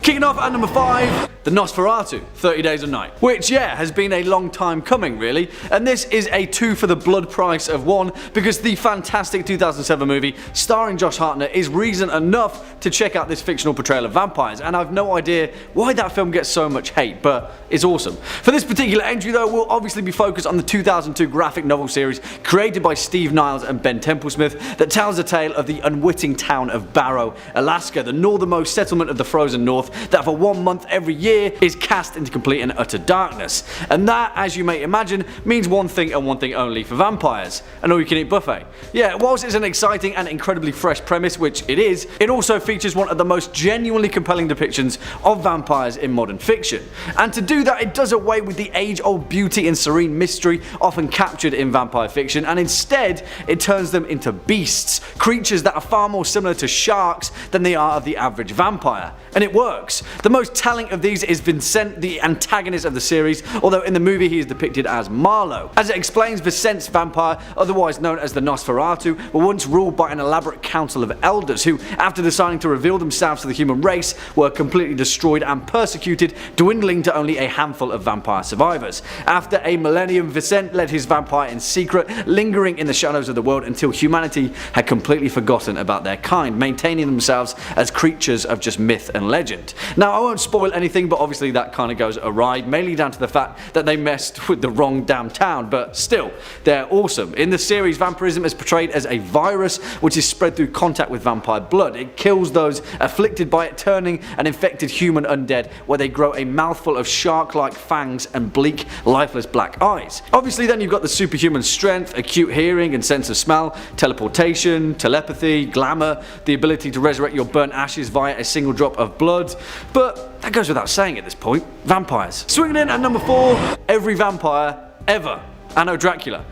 Kicking off at number 5, the Nosferatu, 30 Days of Night, which has been a long time coming really, and this is a 2 for the blood price of 1 because the fantastic 2007 movie starring Josh Hartnett is reason enough to check out this fictional portrayal of vampires, and I've no idea why that film gets so much hate, but it's awesome. For this particular entry though, we'll obviously be focused on the 2002 graphic novel series created by Steve Niles and Ben Templesmith that tells the tale of the unwitting town of Barrow, Alaska, the northernmost settlement of the frozen north that for 1 month every year is cast into complete and utter darkness. And that, as you may imagine, means one thing and one thing only for vampires: an all-you-can-eat buffet. Yeah, whilst it's an exciting and incredibly fresh premise, which it is, it also features one of the most genuinely compelling depictions of vampires in modern fiction. And to do that, it does away with the age-old beauty and serene mystery often captured in vampire fiction, and instead it turns them into beasts, creatures that are far more similar to sharks than they are of the average vampire. And it works. The most telling of these is Vincent, the antagonist of the series, although in the movie he is depicted as Marlowe. As it explains, Vincent's vampire, otherwise known as the Nosferatu, were once ruled by an elaborate council of elders who, after deciding to reveal themselves to the human race, were completely destroyed and persecuted, dwindling to only a handful of vampire survivors. After a millennium, Vincent led his vampire in secret, lingering in the shadows of the world until humanity had completely forgotten about their kind, maintaining themselves as creatures of just myth and legend. Now, I won't spoil anything, but obviously that kind of goes awry, mainly down to the fact that they messed with the wrong damn town, but still, they're awesome. In the series, vampirism is portrayed as a virus which is spread through contact with vampire blood. It kills those afflicted by it, turning an infected human undead, where they grow a mouthful of shark-like fangs and bleak, lifeless black eyes. Obviously then you've got the superhuman strength, acute hearing and sense of smell, teleportation, telepathy, glamour, the ability to resurrect your burnt ashes via a single drop of blood, but that goes without saying at this point. Vampires. Swinging in at number 4, every vampire ever, Anno Dracula.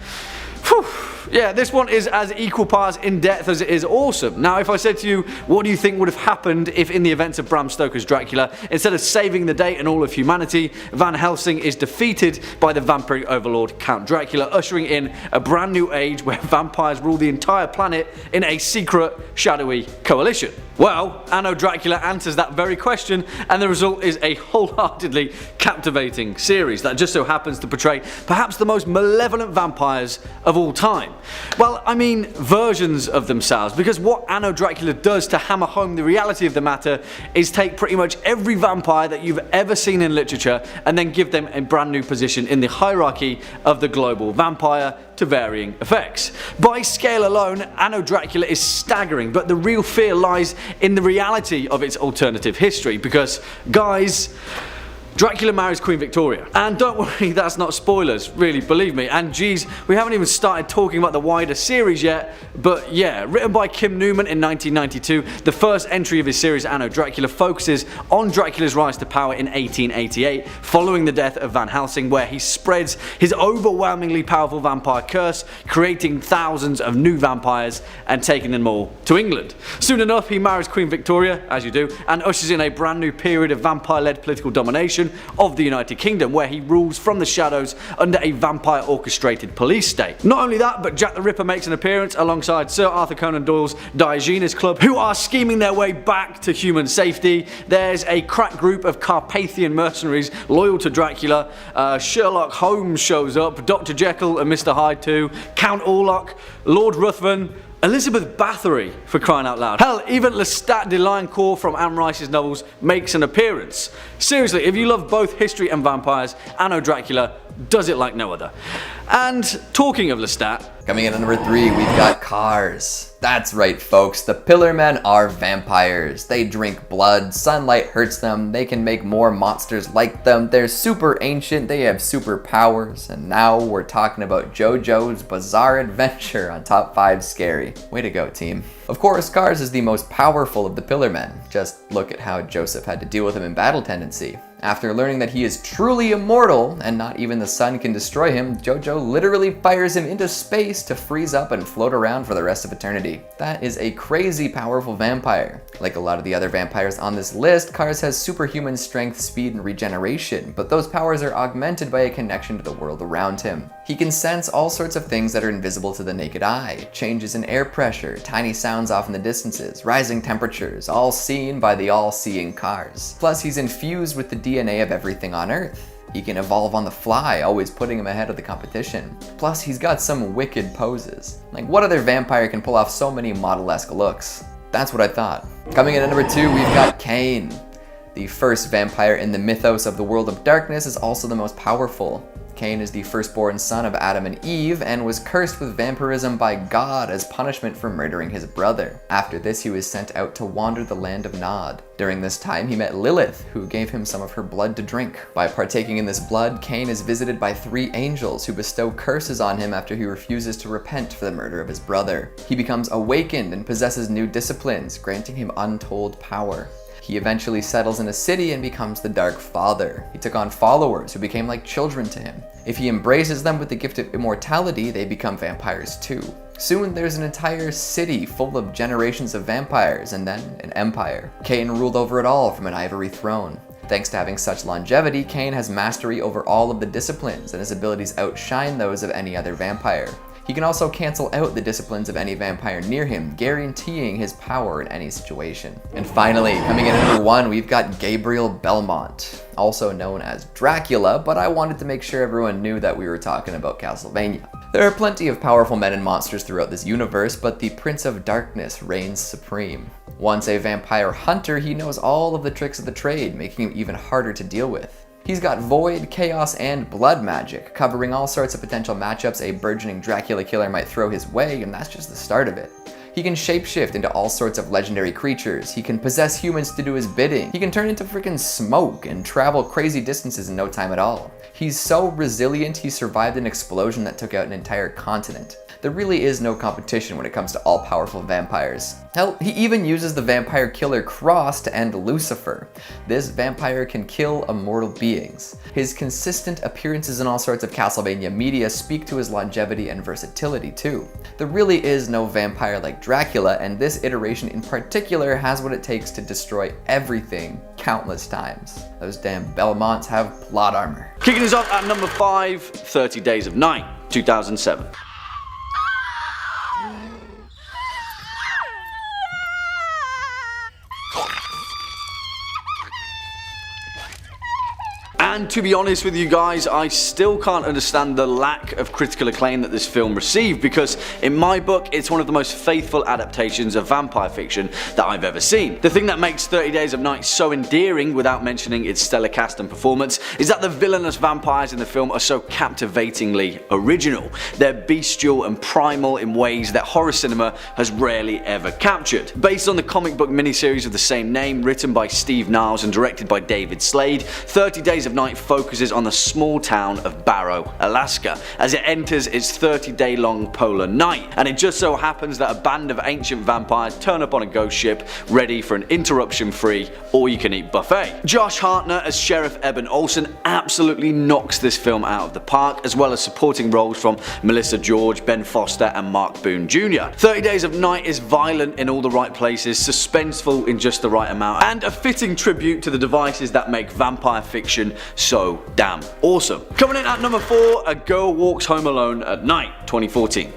Whew. Yeah, this one is as equal parts in depth as it is awesome. Now, if I said to you, what do you think would have happened if in the events of Bram Stoker's Dracula, instead of saving the day and all of humanity, Van Helsing is defeated by the vampiric overlord Count Dracula, ushering in a brand new age where vampires rule the entire planet in a secret, shadowy coalition? Well, Anno Dracula answers that very question, and the result is a wholeheartedly captivating series that just so happens to portray perhaps the most malevolent vampires of all time. Well, I mean versions of themselves, because what Anno Dracula does to hammer home the reality of the matter is take pretty much every vampire that you've ever seen in literature and then give them a brand new position in the hierarchy of the global vampire to varying effects. By scale alone, Anno Dracula is staggering, but the real fear lies in the reality of its alternative history, because, guys, Dracula marries Queen Victoria. And don't worry, that's not spoilers, really, believe me. And geez, we haven't even started talking about the wider series yet, but yeah, written by Kim Newman in 1992, the first entry of his series Anno Dracula focuses on Dracula's rise to power in 1888, following the death of Van Helsing, where he spreads his overwhelmingly powerful vampire curse, creating thousands of new vampires and taking them all to England. Soon enough, he marries Queen Victoria, as you do, and ushers in a brand new period of vampire-led political domination of the United Kingdom, where he rules from the shadows under a vampire-orchestrated police state. Not only that, but Jack the Ripper makes an appearance alongside Sir Arthur Conan Doyle's Diogenes Club, who are scheming their way back to human safety. There's a crack group of Carpathian mercenaries loyal to Dracula. Sherlock Holmes shows up, Dr. Jekyll and Mr. Hyde too, Count Orlok, Lord Ruthven, Elizabeth Bathory, for crying out loud. Hell, even Lestat de Liancourt from Anne Rice's novels makes an appearance. Seriously, if you love both history and vampires, Anno Dracula does it like no other. And talking of Lestat, coming in at number 3, we've got Cars. That's right, folks, the Pillar Men are vampires. They drink blood, sunlight hurts them, they can make more monsters like them, they're super ancient, they have superpowers, and now we're talking about JoJo's Bizarre Adventure on Top 5 Scary. Way to go, team. Of course, Cars is the most powerful of the Pillar Men. Just look at how Joseph had to deal with him in Battle Tendency. After learning that he is truly immortal, and not even the sun can destroy him, JoJo literally fires him into space ice to freeze up and float around for the rest of eternity. That is a crazy powerful vampire. Like a lot of the other vampires on this list, Cars has superhuman strength, speed, and regeneration, but those powers are augmented by a connection to the world around him. He can sense all sorts of things that are invisible to the naked eye, changes in air pressure, tiny sounds off in the distances, rising temperatures, all seen by the all-seeing Cars. Plus, he's infused with the DNA of everything on Earth. He can evolve on the fly, always putting him ahead of the competition. Plus, he's got some wicked poses. Like, what other vampire can pull off so many model-esque looks? That's what I thought. Coming in at number 2, we've got Cain. The first vampire in the mythos of the world of darkness is also the most powerful. Cain is the firstborn son of Adam and Eve and was cursed with vampirism by God as punishment for murdering his brother. After this, he was sent out to wander the land of Nod. During this time, he met Lilith, who gave him some of her blood to drink. By partaking in this blood, Cain is visited by 3 angels who bestow curses on him after he refuses to repent for the murder of his brother. He becomes awakened and possesses new disciplines, granting him untold power. He eventually settles in a city and becomes the Dark Father. He took on followers who became like children to him. If he embraces them with the gift of immortality, they become vampires too. Soon there's an entire city full of generations of vampires, and then an empire. Cain ruled over it all from an ivory throne. Thanks to having such longevity, Cain has mastery over all of the disciplines, and his abilities outshine those of any other vampire. He can also cancel out the disciplines of any vampire near him, guaranteeing his power in any situation. And finally, coming in at number 1, we've got Gabriel Belmont, also known as Dracula, but I wanted to make sure everyone knew that we were talking about Castlevania. There are plenty of powerful men and monsters throughout this universe, but the Prince of Darkness reigns supreme. Once a vampire hunter, he knows all of the tricks of the trade, making him even harder to deal with. He's got void, chaos, and blood magic, covering all sorts of potential matchups a burgeoning Dracula killer might throw his way, and that's just the start of it. He can shapeshift into all sorts of legendary creatures, he can possess humans to do his bidding, he can turn into freaking smoke and travel crazy distances in no time at all. He's so resilient, he survived an explosion that took out an entire continent. There really is no competition when it comes to all-powerful vampires. Hell, he even uses the vampire killer Cross to end Lucifer. This vampire can kill immortal beings. His consistent appearances in all sorts of Castlevania media speak to his longevity and versatility too. There really is no vampire like Dracula, and this iteration in particular has what it takes to destroy everything countless times. Those damn Belmonts have plot armor. Kicking us off at number 5, 30 Days of Night, 2007. And to be honest with you guys, I still can't understand the lack of critical acclaim that this film received, because in my book it's one of the most faithful adaptations of vampire fiction that I've ever seen. The thing that makes 30 Days of Night so endearing, without mentioning its stellar cast and performance, is that the villainous vampires in the film are so captivatingly original. They're bestial and primal in ways that horror cinema has rarely ever captured. Based on the comic book miniseries of the same name, written by Steve Niles and directed by David Slade, 30 Days of Night focuses on the small town of Barrow, Alaska, as it enters its 30-day long polar night, and it just so happens that a band of ancient vampires turn up on a ghost ship ready for an interruption-free, all-you-can-eat buffet. Josh Hartnett as Sheriff Eben Olsen absolutely knocks this film out of the park, as well as supporting roles from Melissa George, Ben Foster, and Mark Boone Jr. 30 Days of Night is violent in all the right places, suspenseful in just the right amount, and a fitting tribute to the devices that make vampire fiction so damn awesome. Coming in at number 4, A Girl Walks Home Alone at Night, 2014.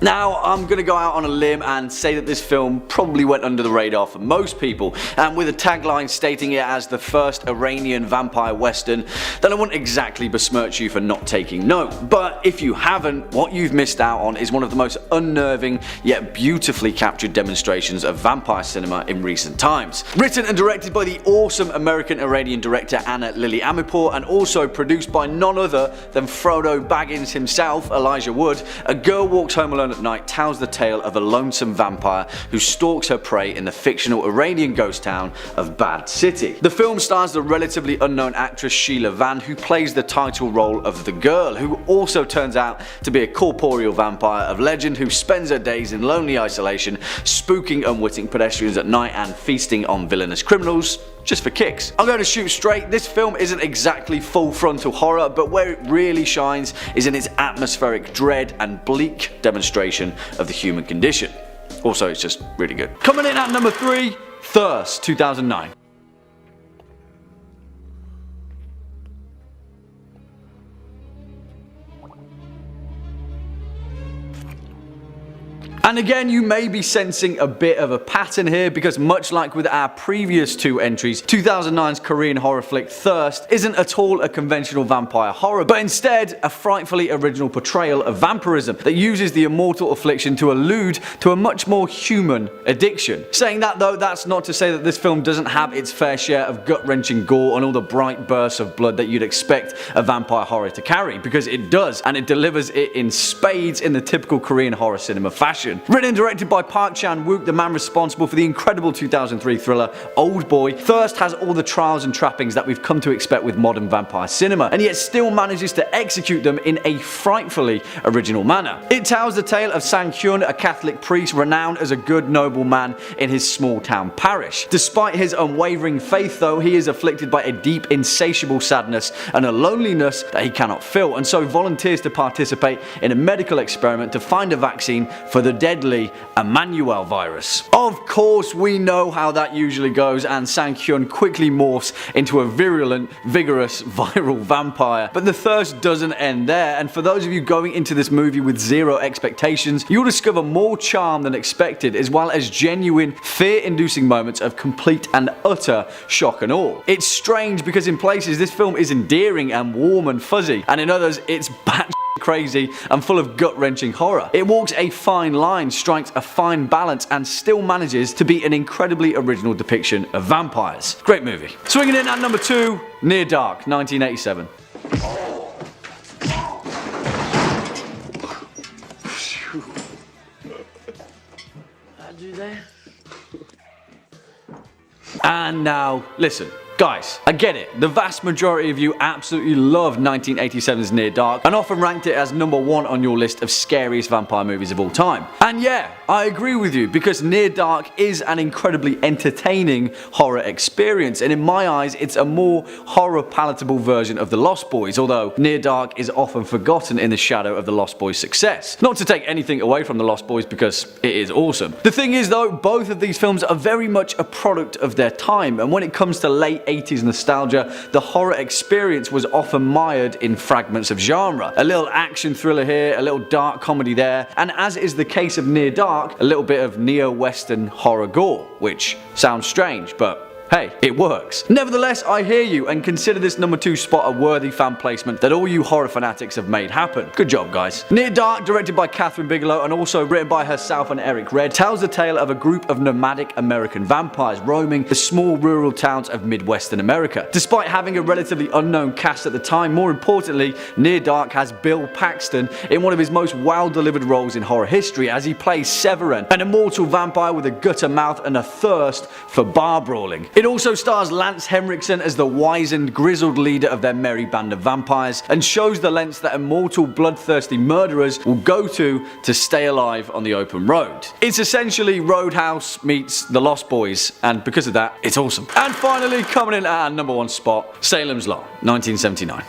Now, I'm going to go out on a limb and say that this film probably went under the radar for most people, and with a tagline stating it as the first Iranian vampire western, then I wouldn't exactly besmirch you for not taking note. But if you haven't, what you've missed out on is one of the most unnerving yet beautifully captured demonstrations of vampire cinema in recent times. Written and directed by the awesome American-Iranian director Anna Lily Amirpour, and also produced by none other than Frodo Baggins himself, Elijah Wood, A Girl Walks Home Alone Nocturne at Night tells the tale of a lonesome vampire who stalks her prey in the fictional Iranian ghost town of Bad City. The film stars the relatively unknown actress Sheila Van, who plays the title role of the girl, who also turns out to be a corporeal vampire of legend who spends her days in lonely isolation, spooking unwitting pedestrians at night and feasting on villainous criminals just for kicks. I'm going to shoot straight, this film isn't exactly full frontal horror, but where it really shines is in its atmospheric dread and bleak demonstration of the human condition. Also, it's just really good. Coming in at number 3, Thirst, 2009. And again, you may be sensing a bit of a pattern here, because much like with our previous two entries, 2009's Korean horror flick Thirst isn't at all a conventional vampire horror, but instead a frightfully original portrayal of vampirism that uses the immortal affliction to allude to a much more human addiction. Saying that though, that's not to say that this film doesn't have its fair share of gut-wrenching gore and all the bright bursts of blood that you'd expect a vampire horror to carry, because it does, and it delivers it in spades in the typical Korean horror cinema fashion. Written and directed by Park Chan-wook, the man responsible for the incredible 2003 thriller Oldboy, Thirst has all the trials and trappings that we've come to expect with modern vampire cinema, and yet still manages to execute them in a frightfully original manner. It tells the tale of Sang-hyun, a Catholic priest renowned as a good noble man in his small town parish. Despite his unwavering faith though, he is afflicted by a deep insatiable sadness and a loneliness that he cannot fill, and so volunteers to participate in a medical experiment to find a vaccine for the deadly Emmanuel virus. Of course, we know how that usually goes, and Sang-hyun quickly morphs into a virulent, vigorous, viral vampire. But the thirst doesn't end there, and for those of you going into this movie with zero expectations, you'll discover more charm than expected, as well as genuine, fear-inducing moments of complete and utter shock and awe. It's strange because in places this film is endearing and warm and fuzzy, and in others it's batshit crazy and full of gut-wrenching horror. It walks a fine line, strikes a fine balance, and still manages to be an incredibly original depiction of vampires. Great movie. Swinging in at number 2, Near Dark, 1987. And now, listen. Guys, I get it. The vast majority of you absolutely love 1987's Near Dark and often ranked it as number 1 on your list of scariest vampire movies of all time. And yeah, I agree with you, because Near Dark is an incredibly entertaining horror experience, and in my eyes it's a more horror palatable version of The Lost Boys, although Near Dark is often forgotten in the shadow of The Lost Boys' success. Not to take anything away from The Lost Boys, because it is awesome. The thing is though, both of these films are very much a product of their time, and when it comes to late 80s nostalgia, the horror experience was often mired in fragments of genre. A little action thriller here, a little dark comedy there, and as is the case of Near Dark, a little bit of neo-western horror gore, which sounds strange, but hey, it works. Nevertheless, I hear you and consider this number 2 spot a worthy fan placement that all you horror fanatics have made happen. Good job, guys. Near Dark, directed by Catherine Bigelow and also written by herself and Eric Red, tells the tale of a group of nomadic American vampires roaming the small rural towns of Midwestern America. Despite having a relatively unknown cast at the time, more importantly, Near Dark has Bill Paxton in one of his most well-delivered roles in horror history, as he plays Severin, an immortal vampire with a gutter mouth and a thirst for bar brawling. It also stars Lance Henriksen as the wizened, grizzled leader of their merry band of vampires, and shows the lengths that immortal, bloodthirsty murderers will go to stay alive on the open road. It's essentially Roadhouse meets The Lost Boys, and because of that, it's awesome. And finally, coming in at our number 1 spot, Salem's Lot, 1979.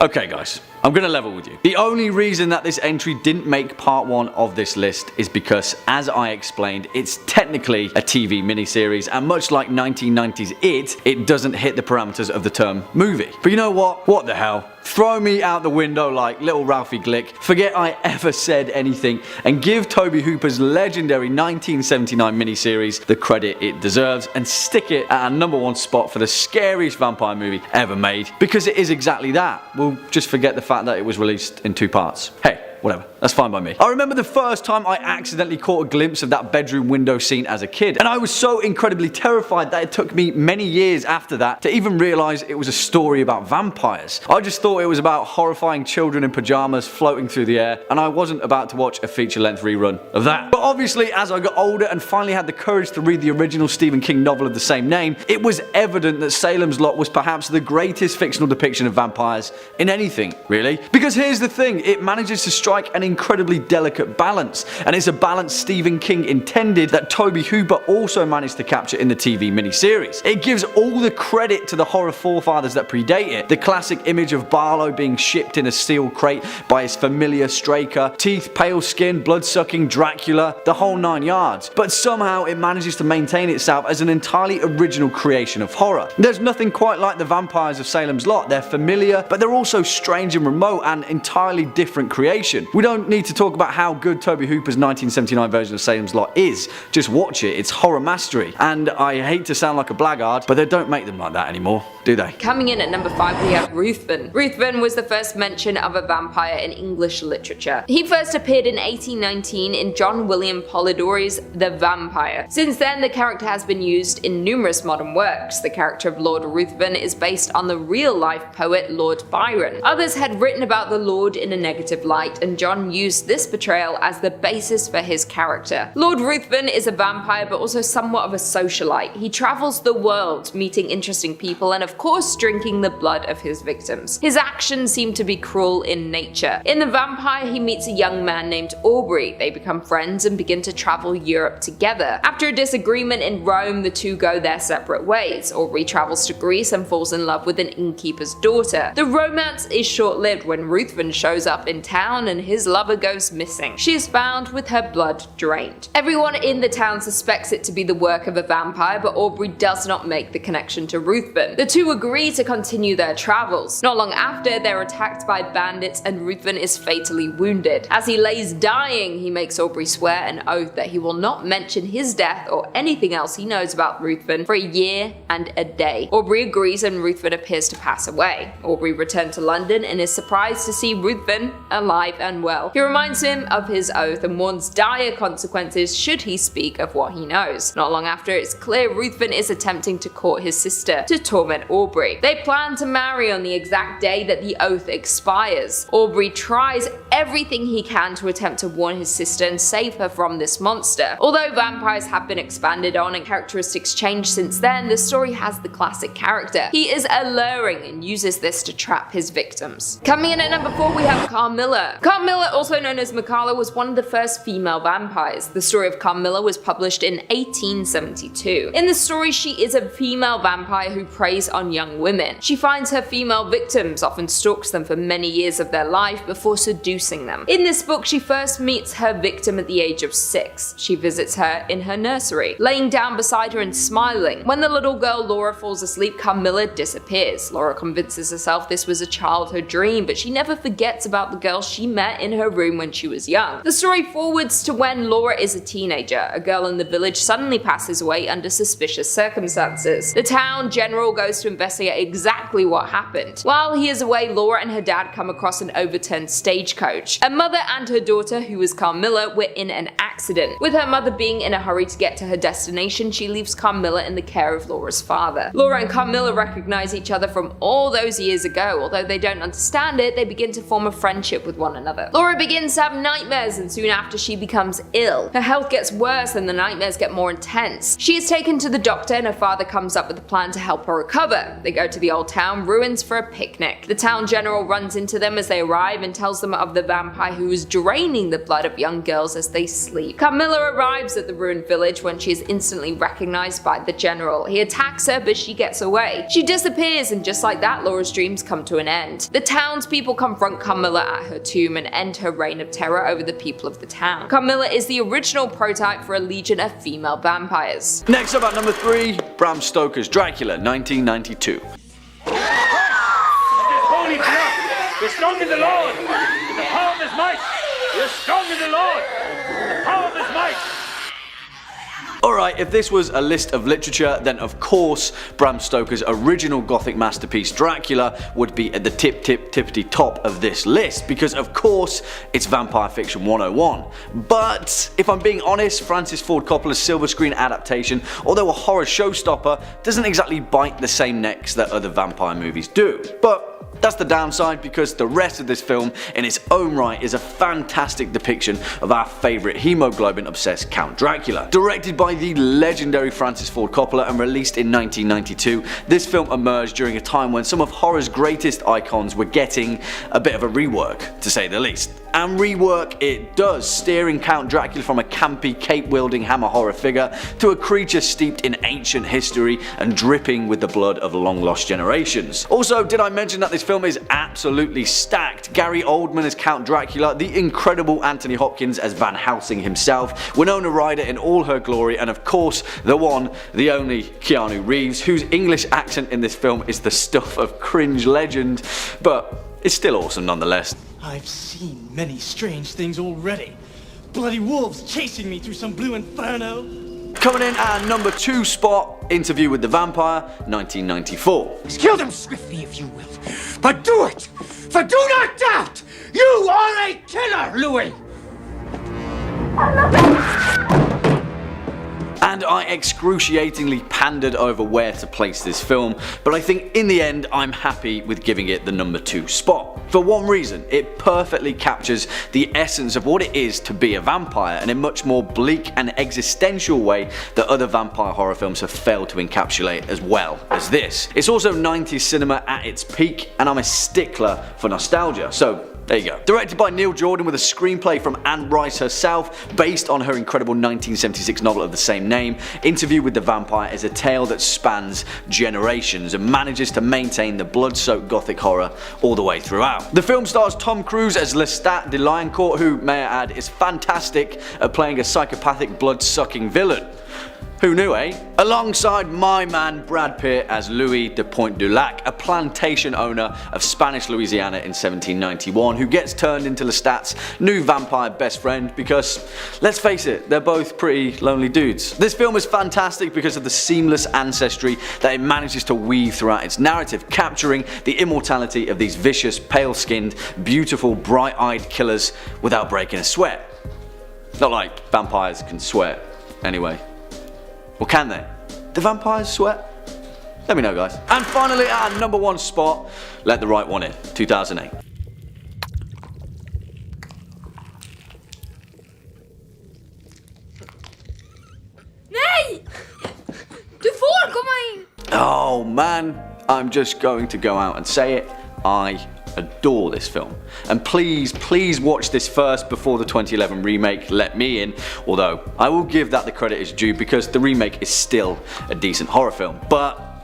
Okay guys, I'm gonna level with you. The only reason that this entry didn't make part 1 of this list is because, as I explained, it's technically a TV miniseries, and much like 1990's it doesn't hit the parameters of the term movie. But you know what? What the hell? Throw me out the window like little Ralphie Glick, forget I ever said anything, and give Tobe Hooper's legendary 1979 miniseries the credit it deserves, and stick it at our number 1 spot for the scariest vampire movie ever made, because it is exactly that. We'll just forget the fact that it was released in 2 parts. Hey, whatever. That's fine by me. I remember the first time I accidentally caught a glimpse of that bedroom window scene as a kid, and I was so incredibly terrified that it took me many years after that to even realize it was a story about vampires. I just thought it was about horrifying children in pajamas floating through the air, and I wasn't about to watch a feature-length rerun of that. But obviously, as I got older and finally had the courage to read the original Stephen King novel of the same name, it was evident that Salem's Lot was perhaps the greatest fictional depiction of vampires in anything, really. Because here's the thing, it manages to strike an incredibly delicate balance, and it's a balance Stephen King intended that Tobe Hooper also managed to capture in the TV miniseries. It gives all the credit to the horror forefathers that predate it. The classic image of Barlow being shipped in a steel crate by his familiar Straker, teeth, pale skin, blood-sucking Dracula, the whole 9 yards. But somehow it manages to maintain itself as an entirely original creation of horror. There's nothing quite like the vampires of Salem's Lot. They're familiar, but they're also strange and remote and entirely different creation. We don't need to talk about how good Tobe Hooper's 1979 version of Salem's Lot is. Just watch it, it's horror mastery. And I hate to sound like a blackguard, but they don't make them like that anymore, do they? Coming in at number 5 we have Ruthven. Ruthven was the first mention of a vampire in English literature. He first appeared in 1819 in John William Polidori's The Vampire. Since then, the character has been used in numerous modern works. The character of Lord Ruthven is based on the real-life poet Lord Byron. Others had written about the Lord in a negative light, and John used this portrayal as the basis for his character. Lord Ruthven is a vampire, but also somewhat of a socialite. He travels the world, meeting interesting people, and of course drinking the blood of his victims. His actions seem to be cruel in nature. In The Vampire, he meets a young man named Aubrey. They become friends and begin to travel Europe together. After a disagreement in Rome, the two go their separate ways. Aubrey travels to Greece and falls in love with an innkeeper's daughter. The romance is short-lived when Ruthven shows up in town and his lover goes missing. She is found with her blood drained. Everyone in the town suspects it to be the work of a vampire, but Aubrey does not make the connection to Ruthven. The two agree to continue their travels. Not long after, they're attacked by bandits and Ruthven is fatally wounded. As he lays dying, he makes Aubrey swear an oath that he will not mention his death or anything else he knows about Ruthven for a year and a day. Aubrey agrees and Ruthven appears to pass away. Aubrey returns to London and is surprised to see Ruthven alive and well. He reminds him of his oath and warns dire consequences should he speak of what he knows. Not long after, it's clear Ruthven is attempting to court his sister to torment Aubrey. They plan to marry on the exact day that the oath expires. Aubrey tries everything he can to attempt to warn his sister and save her from this monster. Although vampires have been expanded on and characteristics changed since then, the story has the classic character. He is alluring and uses this to trap his victims. Coming in at number 4 we have Carmilla. Carmilla, also known as Makala, was one of the first female vampires. The story of Carmilla was published in 1872. In the story, she is a female vampire who preys on young women. She finds her female victims, often stalks them for many years of their life before seducing them. In this book, she first meets her victim at the age of 6. She visits her in her nursery, laying down beside her and smiling. When the little girl Laura falls asleep, Carmilla disappears. Laura convinces herself this was a childhood dream, but she never forgets about the girl she met in her room when she was young. The story forwards to when Laura is a teenager. A girl in the village suddenly passes away under suspicious circumstances. The town general goes to investigate exactly what happened. While he is away, Laura and her dad come across an overturned stagecoach. A mother and her daughter, who is Carmilla, were in an accident. With her mother being in a hurry to get to her destination, she leaves Carmilla in the care of Laura's father. Laura and Carmilla recognize each other from all those years ago. Although they don't understand it, they begin to form a friendship with one another. Laura begins to have nightmares, and soon after she becomes ill. Her health gets worse and the nightmares get more intense. She is taken to the doctor and her father comes up with a plan to help her recover. They go to the old town ruins for a picnic. The town general runs into them as they arrive and tells them of the vampire who is draining the blood of young girls as they sleep. Carmilla arrives at the ruined village when she is instantly recognized by the general. He attacks her, but she gets away. She disappears, and just like that, Laura's dreams come to an end. The townspeople confront Carmilla at her tomb and end her reign of terror over the people of the town. Carmilla is the original prototype for a legion of female vampires. Next up at number 3, Bram Stoker's Dracula, 1992. Holy crap! We're strong in the Lord! In the power of his might! We're strong in the Lord! The power of his might! Alright, if this was a list of literature, then of course Bram Stoker's original gothic masterpiece Dracula would be at the tippity top of this list, because of course it's vampire fiction 101. But if I'm being honest, Francis Ford Coppola's silver screen adaptation, although a horror showstopper, doesn't exactly bite the same necks that other vampire movies do. But that's the downside, because the rest of this film in its own right is a fantastic depiction of our favourite hemoglobin obsessed Count Dracula. Directed by the legendary Francis Ford Coppola and released in 1992, this film emerged during a time when some of horror's greatest icons were getting a bit of a rework, to say the least. And rework it does, steering Count Dracula from a campy, cape-wielding hammer horror figure to a creature steeped in ancient history and dripping with the blood of long-lost generations. Also, did I mention that this film is absolutely stacked? Gary Oldman as Count Dracula, the incredible Anthony Hopkins as Van Helsing himself, Winona Ryder in all her glory, and of course, the one, the only Keanu Reeves, whose English accent in this film is the stuff of cringe legend, but it's still awesome nonetheless. I've seen many strange things already. Bloody wolves chasing me through some blue inferno. Coming in at number 2 spot, Interview with the Vampire, 1994. Kill them swiftly if you will, but do it! For do not doubt, you are a killer, Louis! And I excruciatingly pandered over where to place this film, but I think in the end I'm happy with giving it the number 2 spot. For one reason, it perfectly captures the essence of what it is to be a vampire in a much more bleak and existential way that other vampire horror films have failed to encapsulate as well as this. It's also 90s cinema at its peak, and I'm a stickler for nostalgia, so there you go. Directed by Neil Jordan with a screenplay from Anne Rice herself, based on her incredible 1976 novel of the same name, Interview with the Vampire is a tale that spans generations and manages to maintain the blood-soaked gothic horror all the way throughout. The film stars Tom Cruise as Lestat de Lioncourt, who, may I add, is fantastic at playing a psychopathic blood-sucking villain. Who knew, eh? Alongside my man Brad Pitt as Louis de Pointe-du-Lac, a plantation owner of Spanish Louisiana in 1791, who gets turned into Lestat's new vampire best friend because, let's face it, they're both pretty lonely dudes. This film is fantastic because of the seamless ancestry that it manages to weave throughout its narrative, capturing the immortality of these vicious, pale-skinned, beautiful, bright-eyed killers without breaking a sweat. Not like vampires can sweat, anyway. Or can they? Do vampires sweat? Let me know, guys. And finally, at our number 1 spot, Let the Right One In, 2008. Nej! Du får komma in! Oh man, I'm just going to go out and say it. I adore this film. And please watch this first before the 2011 remake Let Me In, although I will give that the credit is due because the remake is still a decent horror film.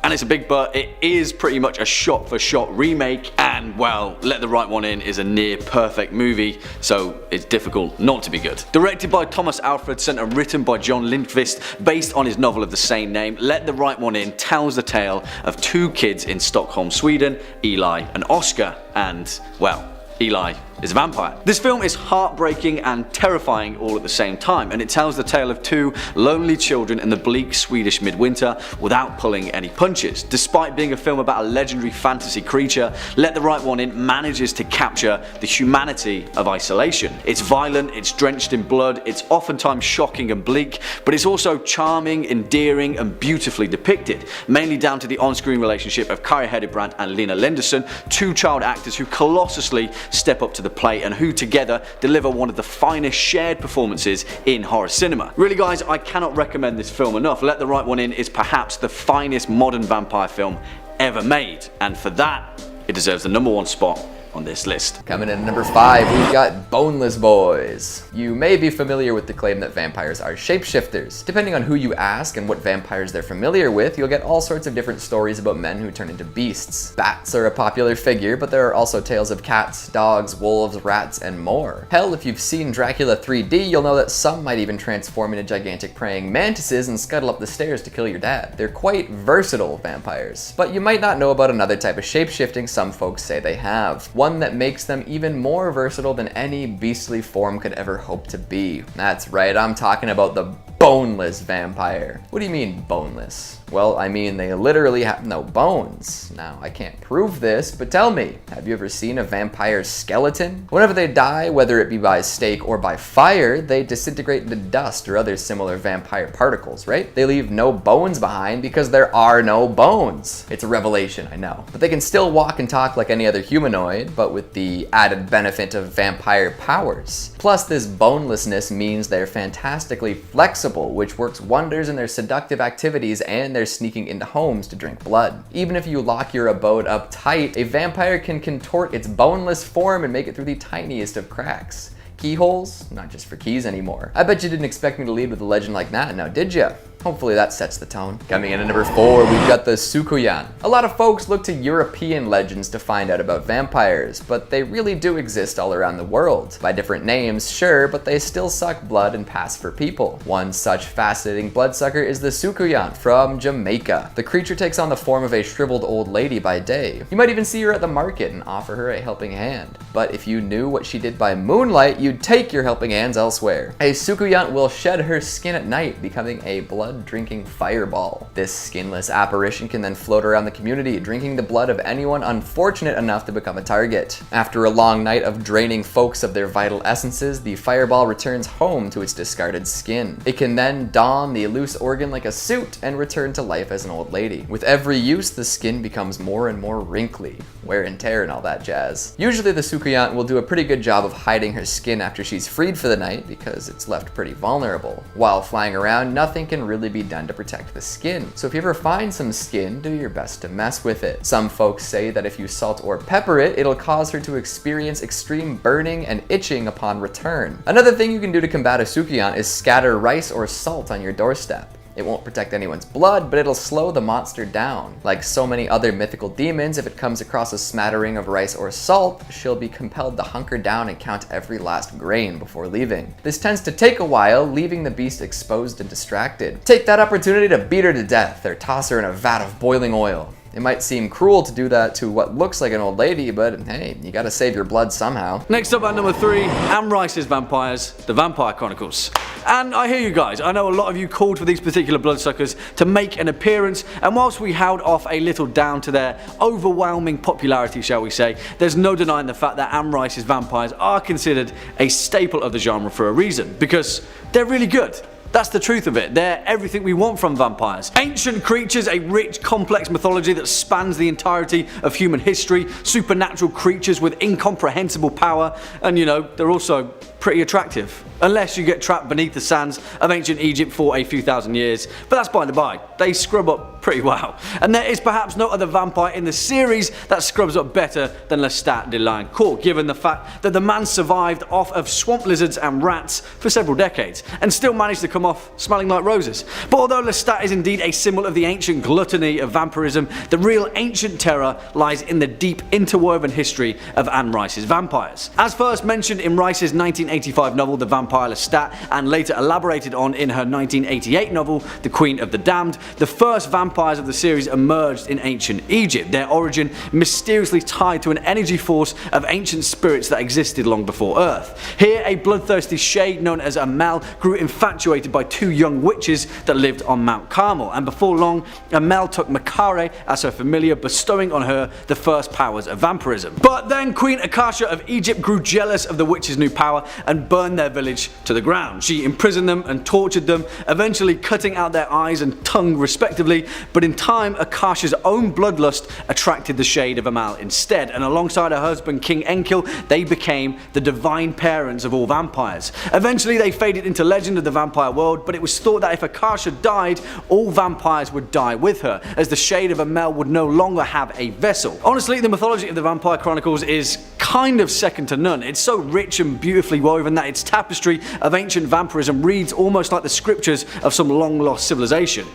And it's a big but, it is pretty much a shot-for-shot remake, and well, Let the Right One In is a near perfect movie, so it's difficult not to be good. Directed by Thomas Alfredson and written by John Lindqvist, based on his novel of the same name, Let the Right One In tells the tale of 2 kids in Stockholm, Sweden, Eli and Oscar, and well, Eli is a vampire. This film is heartbreaking and terrifying all at the same time, and it tells the tale of 2 lonely children in the bleak Swedish midwinter without pulling any punches. Despite being a film about a legendary fantasy creature, Let the Right One In manages to capture the humanity of isolation. It's violent, it's drenched in blood, it's oftentimes shocking and bleak, but it's also charming, endearing and beautifully depicted, mainly down to the on-screen relationship of Kari Hedebrand and Lena Linderson, 2 child actors who colossusly step up to the plate and who together deliver one of the finest shared performances in horror cinema. Really guys, I cannot recommend this film enough. Let the Right One In is perhaps the finest modern vampire film ever made, and for that, it deserves the number 1 spot on this list. Coming in at number 5, we've got Boneless Boys. You may be familiar with the claim that vampires are shapeshifters. Depending on who you ask and what vampires they're familiar with, you'll get all sorts of different stories about men who turn into beasts. Bats are a popular figure, but there are also tales of cats, dogs, wolves, rats, and more. Hell, if you've seen Dracula 3D, you'll know that some might even transform into gigantic praying mantises and scuttle up the stairs to kill your dad. They're quite versatile vampires. But you might not know about another type of shapeshifting some folks say they have. One that makes them even more versatile than any beastly form could ever hope to be. That's right, I'm talking about the boneless vampire. What do you mean boneless? Well, I mean they literally have no bones. Now, I can't prove this, but tell me, have you ever seen a vampire's skeleton? Whenever they die, whether it be by stake or by fire, they disintegrate into dust or other similar vampire particles, right? They leave no bones behind because there are no bones. It's a revelation, I know. But they can still walk and talk like any other humanoid, but with the added benefit of vampire powers. Plus, this bonelessness means they're fantastically flexible, which works wonders in their seductive activities and their sneaking into homes to drink blood. Even if you lock your abode up tight, a vampire can contort its boneless form and make it through the tiniest of cracks. Keyholes? Not just for keys anymore. I bet you didn't expect me to lead with a legend like that, now did ya? Hopefully that sets the tone. Coming in at number 4, we've got the Sukuyan. A lot of folks look to European legends to find out about vampires, but they really do exist all around the world. By different names, sure, but they still suck blood and pass for people. One such fascinating bloodsucker is the Sukuyan from Jamaica. The creature takes on the form of a shriveled old lady by day. You might even see her at the market and offer her a helping hand. But if you knew what she did by moonlight, you'd take your helping hands elsewhere. A Sukuyan will shed her skin at night, becoming a blood-drinking fireball. This skinless apparition can then float around the community, drinking the blood of anyone unfortunate enough to become a target. After a long night of draining folks of their vital essences, the fireball returns home to its discarded skin. It can then don the loose organ like a suit and return to life as an old lady. With every use, the skin becomes more and more wrinkly, wear and tear and all that jazz. Usually the Sukuyan will do a pretty good job of hiding her skin after she's freed for the night because it's left pretty vulnerable. While flying around, nothing can really be done to protect the skin. So if you ever find some skin, do your best to mess with it. Some folks say that if you salt or pepper it, it'll cause her to experience extreme burning and itching upon return. Another thing you can do to combat a Sukuyan is scatter rice or salt on your doorstep. It won't protect anyone's blood, but it'll slow the monster down. Like so many other mythical demons, if it comes across a smattering of rice or salt, she'll be compelled to hunker down and count every last grain before leaving. This tends to take a while, leaving the beast exposed and distracted. Take that opportunity to beat her to death, or toss her in a vat of boiling oil. It might seem cruel to do that to what looks like an old lady, but hey, you gotta save your blood somehow. Next up at number 3, Anne Rice's Vampires, The Vampire Chronicles. And I hear you guys, I know a lot of you called for these particular bloodsuckers to make an appearance, and whilst we held off a little down to their overwhelming popularity, shall we say, there's no denying the fact that Anne Rice's vampires are considered a staple of the genre for a reason, because they're really good. That's the truth of it. They're everything we want from vampires. Ancient creatures, a rich, complex mythology that spans the entirety of human history, supernatural creatures with incomprehensible power, and you know, they're also pretty attractive. Unless you get trapped beneath the sands of ancient Egypt for a few thousand years, but that's by the by. They scrub up pretty well. And there is perhaps no other vampire in the series that scrubs up better than Lestat de Liancourt, given the fact that the man survived off of swamp lizards and rats for several decades, and still managed to come off smelling like roses. But although Lestat is indeed a symbol of the ancient gluttony of vampirism, the real ancient terror lies in the deep interwoven history of Anne Rice's vampires. As first mentioned in Rice's 1985 novel The Vampire Lestat, and later elaborated on in her 1988 novel The Queen of the Damned, the first vampires of the series emerged in ancient Egypt, their origin mysteriously tied to an energy force of ancient spirits that existed long before Earth. Here, a bloodthirsty shade known as Amel grew infatuated by 2 young witches that lived on Mount Carmel, and before long, Amel took Makare as her familiar, bestowing on her the first powers of vampirism. But then Queen Akasha of Egypt grew jealous of the witches' new power and burned their village to the ground. She imprisoned them and tortured them, eventually cutting out their eyes and tongue respectively, but in time Akasha's own bloodlust attracted the shade of Amal instead, and alongside her husband King Enkil, they became the divine parents of all vampires. Eventually they faded into legend of the vampire world, but it was thought that if Akasha died, all vampires would die with her, as the shade of Amel would no longer have a vessel. Honestly, the mythology of the Vampire Chronicles is kind of second to none. It's so rich and beautifully woven that its tapestry of ancient vampirism reads almost like the scriptures of some long lost civilization.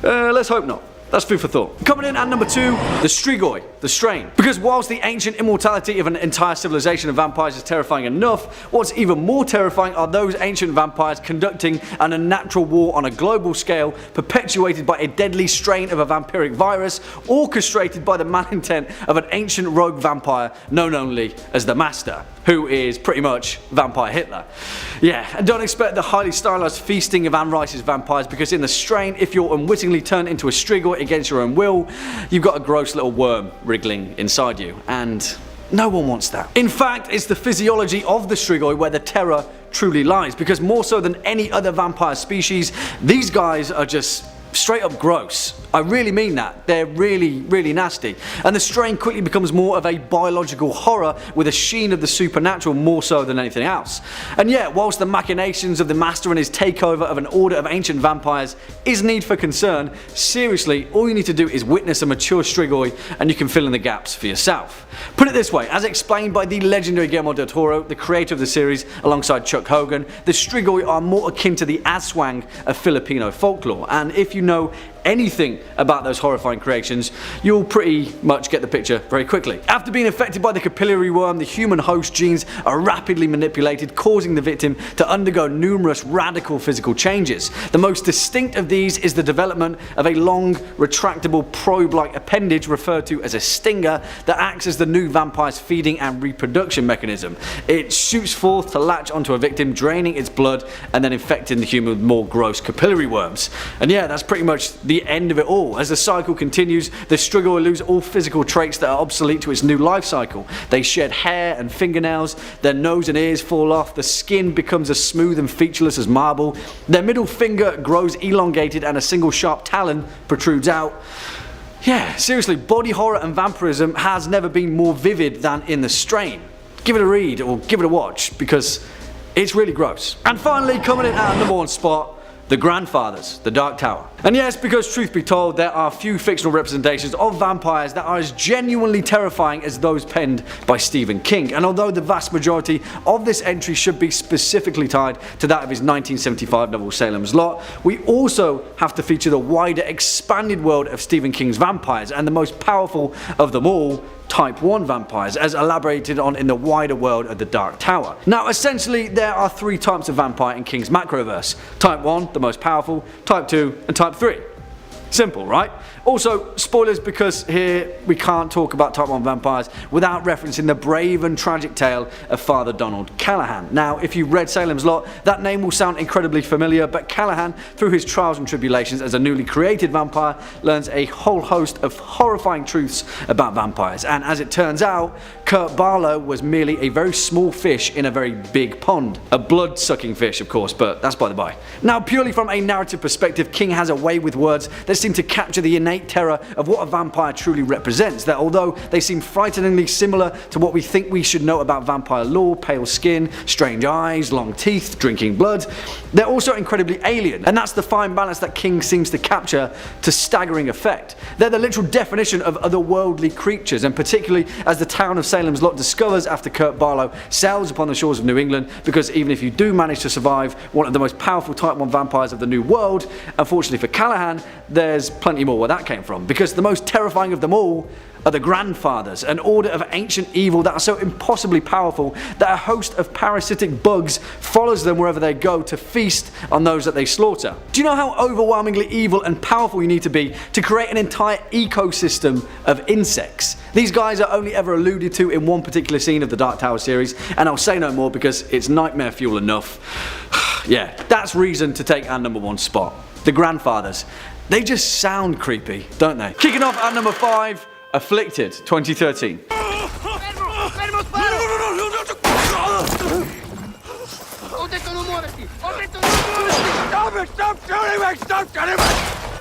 Let's hope not. That's food for thought. Coming in at number 2, the Strigoi, the Strain. Because whilst the ancient immortality of an entire civilization of vampires is terrifying enough, what's even more terrifying are those ancient vampires conducting an unnatural war on a global scale, perpetuated by a deadly strain of a vampiric virus, orchestrated by the malintent of an ancient rogue vampire known only as the Master, who is pretty much Vampire Hitler. Yeah, and don't expect the highly stylized feasting of Anne Rice's vampires, because in the Strain, if you're unwittingly turned into a Strigoi against your own will, you've got a gross little worm wriggling inside you, and no one wants that. In fact, it's the physiology of the Strigoi where the terror truly lies, because more so than any other vampire species, these guys are just straight up gross. I really mean that. They're really, really nasty. And the Strain quickly becomes more of a biological horror with a sheen of the supernatural more so than anything else. And yet, whilst the machinations of the Master and his takeover of an order of ancient vampires is need for concern, seriously, all you need to do is witness a mature Strigoi and you can fill in the gaps for yourself. Put it this way, as explained by the legendary Guillermo del Toro, the creator of the series, alongside Chuck Hogan, the Strigoi are more akin to the Aswang of Filipino folklore, and if you know anything about those horrifying creations, you'll pretty much get the picture very quickly. After being affected by the capillary worm, the human host genes are rapidly manipulated, causing the victim to undergo numerous radical physical changes. The most distinct of these is the development of a long, retractable probe-like appendage referred to as a stinger that acts as the new vampire's feeding and reproduction mechanism. It shoots forth to latch onto a victim, draining its blood and then infecting the human with more gross capillary worms. And yeah, that's pretty much the end of it all. As the cycle continues, the Strigoi lose all physical traits that are obsolete to its new life cycle. They shed hair and fingernails, their nose and ears fall off, the skin becomes as smooth and featureless as marble, their middle finger grows elongated and a single sharp talon protrudes out. Yeah, seriously, body horror and vampirism has never been more vivid than in the Strain. Give it a read or give it a watch, because it's really gross. And finally, coming in at number 1 spot, the Grandfathers, the Dark Tower. And yes, because truth be told, there are few fictional representations of vampires that are as genuinely terrifying as those penned by Stephen King. And although the vast majority of this entry should be specifically tied to that of his 1975 novel Salem's Lot, we also have to feature the wider expanded world of Stephen King's vampires, and the most powerful of them all, Type 1 vampires, as elaborated on in the wider world of the Dark Tower. Now essentially there are 3 types of vampire in King's macroverse. Type 1, the most powerful, Type 2 and Type 3. Simple, right? Also, spoilers, because here we can't talk about Type 1 vampires without referencing the brave and tragic tale of Father Donald Callahan. Now, if you've read Salem's Lot, that name will sound incredibly familiar, but Callahan, through his trials and tribulations as a newly created vampire, learns a whole host of horrifying truths about vampires. And as it turns out, Kurt Barlow was merely a very small fish in a very big pond. A blood-sucking fish, of course, but that's by the by. Now, purely from a narrative perspective, King has a way with words that seem to capture the innate terror of what a vampire truly represents, that although they seem frighteningly similar to what we think we should know about vampire lore, pale skin, strange eyes, long teeth, drinking blood, they're also incredibly alien, and that's the fine balance that King seems to capture to staggering effect. They're the literal definition of otherworldly creatures, and particularly as the town of Salem's Lot discovers after Kurt Barlow sails upon the shores of New England, because even if you do manage to survive one of the most powerful Type 1 vampires of the New World, unfortunately for Callahan, there's plenty more where that came from, because the most terrifying of them all are the Grandfathers, an order of ancient evil that are so impossibly powerful that a host of parasitic bugs follows them wherever they go to feast on those that they slaughter. Do you know how overwhelmingly evil and powerful you need to be to create an entire ecosystem of insects? These guys are only ever alluded to in one particular scene of the Dark Tower series, and I'll say no more because it's nightmare fuel enough. Yeah, that's reason to take our number 1 spot. The Grandfathers. They just sound creepy, don't they? Kicking off at number 5, Afflicted, 2013.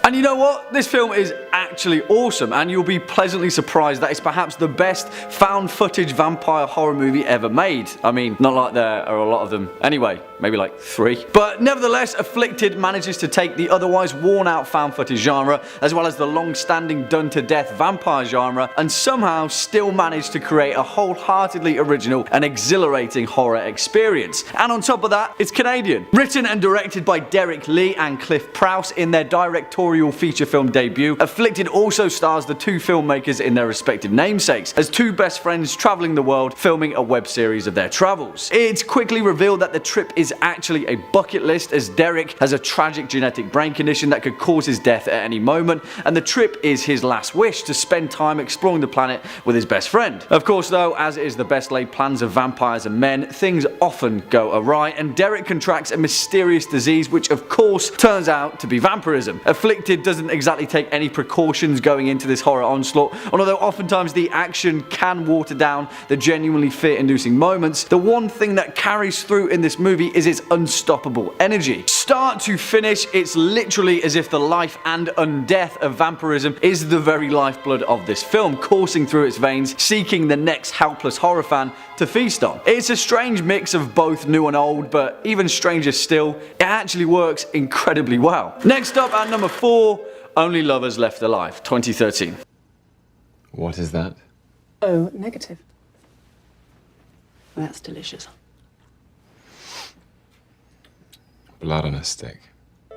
And you know what? This film is actually awesome, and you'll be pleasantly surprised that it's perhaps the best found footage vampire horror movie ever made. I mean, not like there are a lot of them. Anyway, maybe like 3. But nevertheless, Afflicted manages to take the otherwise worn-out found footage genre, as well as the long-standing done-to-death vampire genre, and somehow still manage to create a wholeheartedly original and exhilarating horror experience. And on top of that, it's Canadian. Written and directed by Derek Lee and Cliff Prowse in their directorial feature film debut, Afflicted also stars the two filmmakers in their respective namesakes, as two best friends traveling the world filming a web series of their travels. It's quickly revealed that the trip is actually a bucket list, as Derek has a tragic genetic brain condition that could cause his death at any moment, and the trip is his last wish to spend time exploring the planet with his best friend. Of course though, as is the best laid plans of vampires and men, things often go awry, and Derek contracts a mysterious disease which of course turns out to be vampirism. Afflicted doesn't exactly take any precautions going into this horror onslaught, and although oftentimes the action can water down the genuinely fear-inducing moments, the one thing that carries through in this movie is its unstoppable energy. Start to finish, it's literally as if the life and undeath of vampirism is the very lifeblood of this film, coursing through its veins, seeking the next helpless horror fan to feast on. It's a strange mix of both new and old, but even stranger still, it actually works incredibly well. Next up at number 4, Only Lovers Left Alive, 2013. What is that? Oh, negative. That's delicious. Blood on a stick.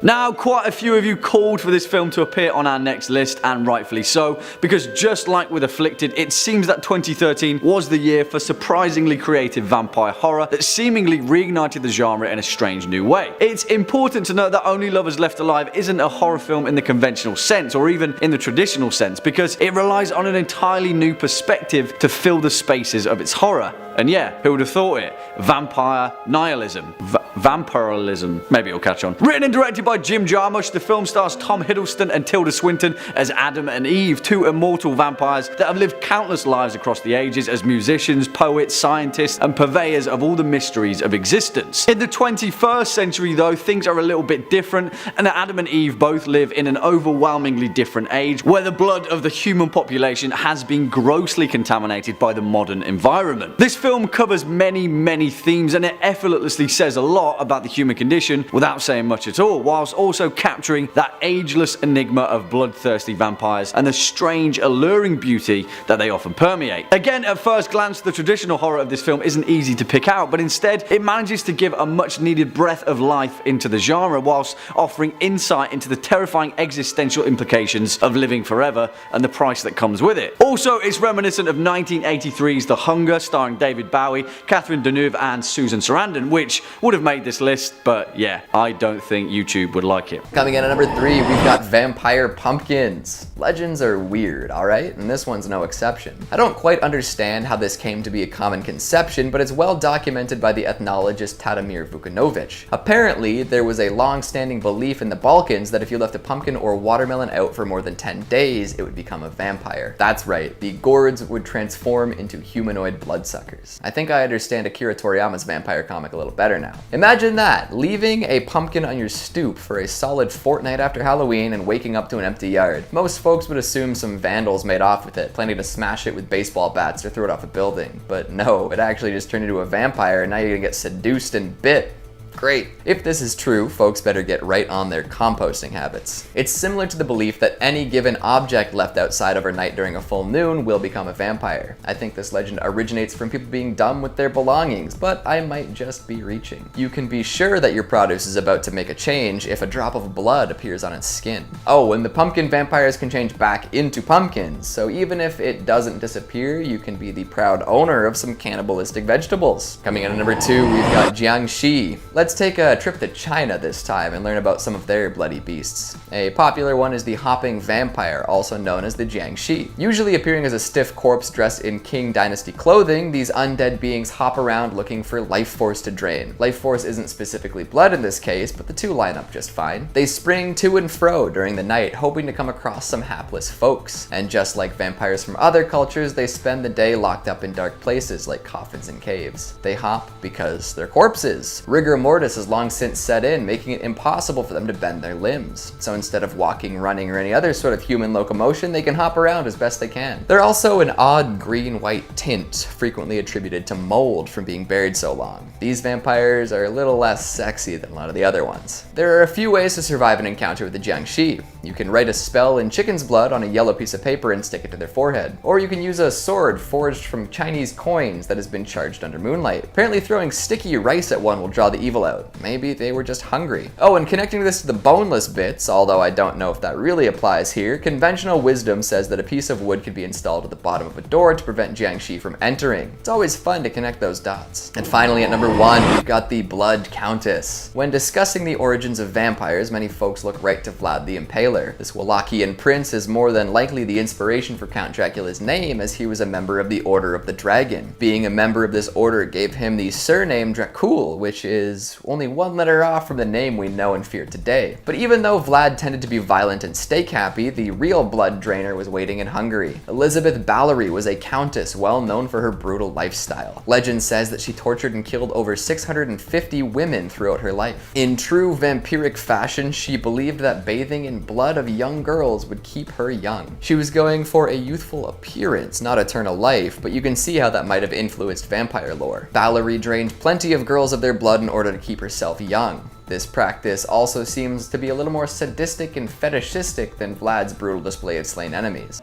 Now, quite a few of you called for this film to appear on our next list, and rightfully so, because just like with Afflicted, it seems that 2013 was the year for surprisingly creative vampire horror that seemingly reignited the genre in a strange new way. It's important to note that Only Lovers Left Alive isn't a horror film in the conventional sense, or even in the traditional sense, because it relies on an entirely new perspective to fill the spaces of its horror. And yeah, who would have thought it? Vampire nihilism. Vampirilism. Maybe it'll catch on. Written and directed by Jim Jarmusch, the film stars Tom Hiddleston and Tilda Swinton as Adam and Eve, two immortal vampires that have lived countless lives across the ages as musicians, poets, scientists, and purveyors of all the mysteries of existence. In the 21st century though, things are a little bit different, and Adam and Eve both live in an overwhelmingly different age, where the blood of the human population has been grossly contaminated by the modern environment. This film covers many themes, and it effortlessly says a lot about the human condition without saying much at all, whilst also capturing that ageless enigma of bloodthirsty vampires and the strange, alluring beauty that they often permeate. Again, at first glance, the traditional horror of this film isn't easy to pick out, but instead it manages to give a much needed breath of life into the genre, whilst offering insight into the terrifying existential implications of living forever and the price that comes with it. Also, it's reminiscent of 1983's The Hunger, starring David Bowie, Catherine Deneuve, and Susan Sarandon, which would have made this list, but yeah, I don't think YouTube would like it. Coming in at number 3, we've got Vampire Pumpkins. Legends are weird, alright? And this one's no exception. I don't quite understand how this came to be a common conception, but it's well documented by the ethnologist Tadimir Vukanovich. Apparently, there was a long-standing belief in the Balkans that if you left a pumpkin or watermelon out for more than 10 days, it would become a vampire. That's right, the gourds would transform into humanoid bloodsuckers. I think I understand Akira Toriyama's vampire comic a little better now. Imagine that, leaving a pumpkin on your stoop for a solid fortnight after Halloween and waking up to an empty yard. Most folks would assume some vandals made off with it, planning to smash it with baseball bats or throw it off a building. But no, it actually just turned into a vampire, and now you're gonna get seduced and bit. Great. If this is true, folks better get right on their composting habits. It's similar to the belief that any given object left outside overnight during a full moon will become a vampire. I think this legend originates from people being dumb with their belongings, but I might just be reaching. You can be sure that your produce is about to make a change if a drop of blood appears on its skin. Oh, and the pumpkin vampires can change back into pumpkins, so even if it doesn't disappear, you can be the proud owner of some cannibalistic vegetables. Coming in at number 2, we've got Jiangxi. Let's take a trip to China this time and learn about some of their bloody beasts. A popular one is the hopping vampire, also known as the Jiangxi. Usually appearing as a stiff corpse dressed in Qing Dynasty clothing, these undead beings hop around looking for life force to drain. Life force isn't specifically blood in this case, but the two line up just fine. They spring to and fro during the night, hoping to come across some hapless folks. And just like vampires from other cultures, they spend the day locked up in dark places like coffins and caves. They hop because they're corpses. Rigor mortis mortis has long since set in, making it impossible for them to bend their limbs. So instead of walking, running, or any other sort of human locomotion, they can hop around as best they can. They're also an odd green-white tint, frequently attributed to mold from being buried so long. These vampires are a little less sexy than a lot of the other ones. There are a few ways to survive an encounter with the Jiangshi. You can write a spell in chicken's blood on a yellow piece of paper and stick it to their forehead. Or you can use a sword forged from Chinese coins that has been charged under moonlight. Apparently throwing sticky rice at one will draw the evil out. Maybe they were just hungry. Oh, and connecting this to the boneless bits, although I don't know if that really applies here, conventional wisdom says that a piece of wood could be installed at the bottom of a door to prevent Jiangshi from entering. It's always fun to connect those dots. And finally, at number 1, we've got the Blood Countess. When discussing the origins of vampires, many folks look right to Vlad the Impaler. This Wallachian prince is more than likely the inspiration for Count Dracula's name, as he was a member of the Order of the Dragon. Being a member of this order gave him the surname Dracul, which is only one letter off from the name we know and fear today. But even though Vlad tended to be violent and steak happy, the real blood drainer was waiting in Hungary. Elizabeth Ballery was a countess well known for her brutal lifestyle. Legend says that she tortured and killed over 650 women throughout her life. In true vampiric fashion, she believed that bathing in blood of young girls would keep her young. She was going for a youthful appearance, not eternal life, but you can see how that might have influenced vampire lore. Ballery drained plenty of girls of their blood in order to keep herself young. This practice also seems to be a little more sadistic and fetishistic than Vlad's brutal display of slain enemies.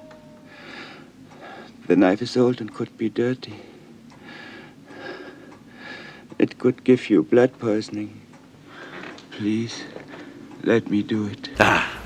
The knife is old and could be dirty. It could give you blood poisoning. Please, let me do it.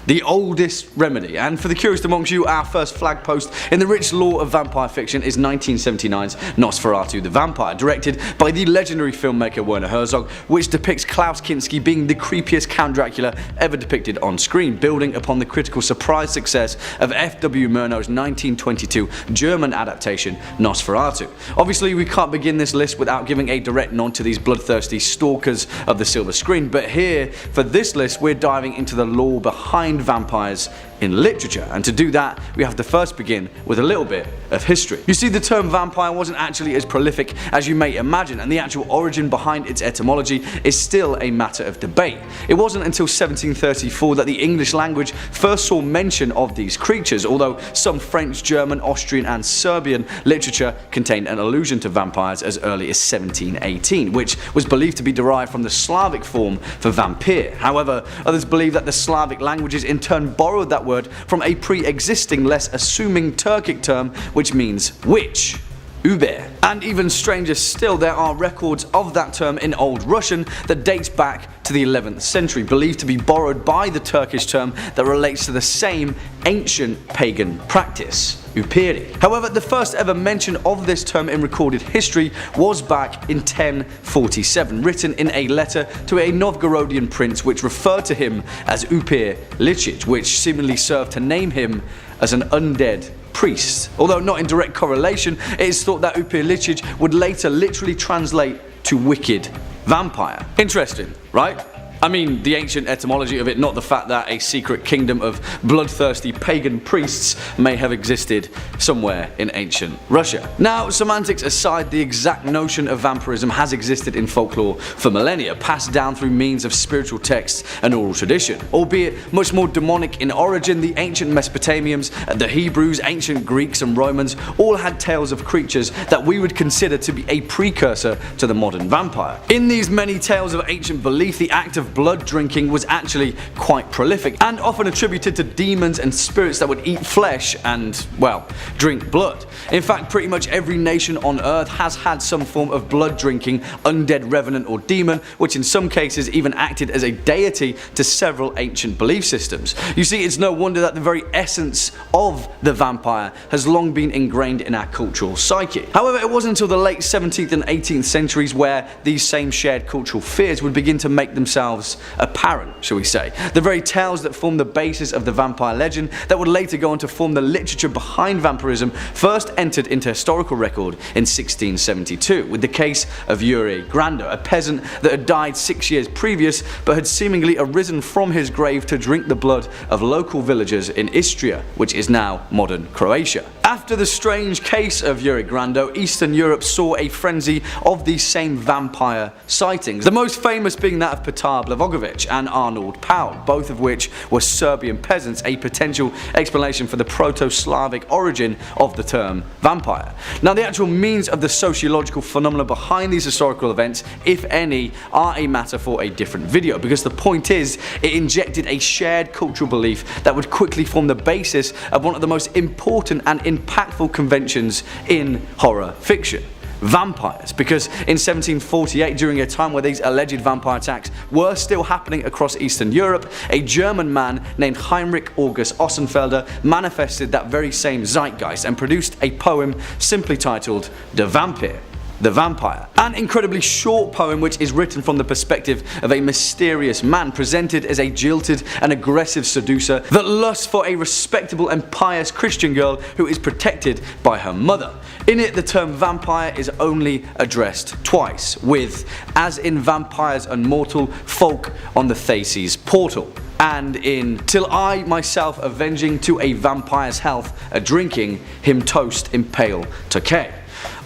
The oldest remedy, and for the curious amongst you, our first flag post in the rich lore of vampire fiction is 1979's Nosferatu the Vampire, directed by the legendary filmmaker Werner Herzog, which depicts Klaus Kinski being the creepiest Count Dracula ever depicted on screen, building upon the critical surprise success of F.W. Murnau's 1922 German adaptation Nosferatu. Obviously, we can't begin this list without giving a direct nod to these bloodthirsty stalkers of the silver screen, but here, for this list, we're diving into the lore behind vampires in literature, and to do that we have to first begin with a little bit of history. You see, the term vampire wasn't actually as prolific as you may imagine, and the actual origin behind its etymology is still a matter of debate. It wasn't until 1734 that the English language first saw mention of these creatures, although some French, German, Austrian and Serbian literature contained an allusion to vampires as early as 1718, which was believed to be derived from the Slavic form for vampire. However, others believe that the Slavic languages in turn borrowed that word from a pre-existing, less assuming Turkic term which means witch, Uber. And even stranger still, there are records of that term in Old Russian that dates back to the 11th century, believed to be borrowed by the Turkish term that relates to the same ancient pagan practice, Upiri. However, the first ever mention of this term in recorded history was back in 1047, written in a letter to a Novgorodian prince which referred to him as Upir Lichich, which seemingly served to name him as an undead priest. Although not in direct correlation, it is thought that Upir Lichich would later literally translate to wicked vampire. Interesting, right? I mean, the ancient etymology of it, not the fact that a secret kingdom of bloodthirsty pagan priests may have existed somewhere in ancient Russia. Now, semantics aside, the exact notion of vampirism has existed in folklore for millennia, passed down through means of spiritual texts and oral tradition. Albeit much more demonic in origin, the ancient Mesopotamians, the Hebrews, ancient Greeks and Romans all had tales of creatures that we would consider to be a precursor to the modern vampire. In these many tales of ancient belief, the act of blood drinking was actually quite prolific and often attributed to demons and spirits that would eat flesh and, well, drink blood. In fact, pretty much every nation on earth has had some form of blood drinking undead revenant or demon, which in some cases even acted as a deity to several ancient belief systems. You see, it's no wonder that the very essence of the vampire has long been ingrained in our cultural psyche. However, it wasn't until the late 17th and 18th centuries where these same shared cultural fears would begin to make themselves apparent, shall we say. The very tales that form the basis of the vampire legend that would later go on to form the literature behind vampirism first entered into historical record in 1672 with the case of Yuri Grando, a peasant that had died 6 years previous but had seemingly arisen from his grave to drink the blood of local villagers in Istria, which is now modern Croatia. After the strange case of Yuri Grando, Eastern Europe saw a frenzy of these same vampire sightings, the most famous being that of Petar Blavogovic and Arnold Paul, both of which were Serbian peasants, a potential explanation for the Proto-Slavic origin of the term vampire. Now, the actual means of the sociological phenomena behind these historical events, if any, are a matter for a different video, because the point is, it injected a shared cultural belief that would quickly form the basis of one of the most important and impactful conventions in horror fiction: vampires. Because in 1748, during a time where these alleged vampire attacks were still happening across Eastern Europe, a German man named Heinrich August Ossenfelder manifested that very same zeitgeist and produced a poem simply titled The Vampire. The Vampire. An incredibly short poem which is written from the perspective of a mysterious man presented as a jilted and aggressive seducer that lusts for a respectable and pious Christian girl who is protected by her mother. In it, the term vampire is only addressed twice, with, as in Vampires Unmortal, folk on the Theses portal, and in Till I myself avenging to a vampire's health, a drinking him toast impale Tokay.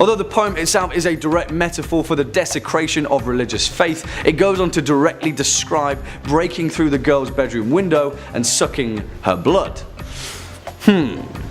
Although the poem itself is a direct metaphor for the desecration of religious faith, it goes on to directly describe breaking through the girl's bedroom window and sucking her blood.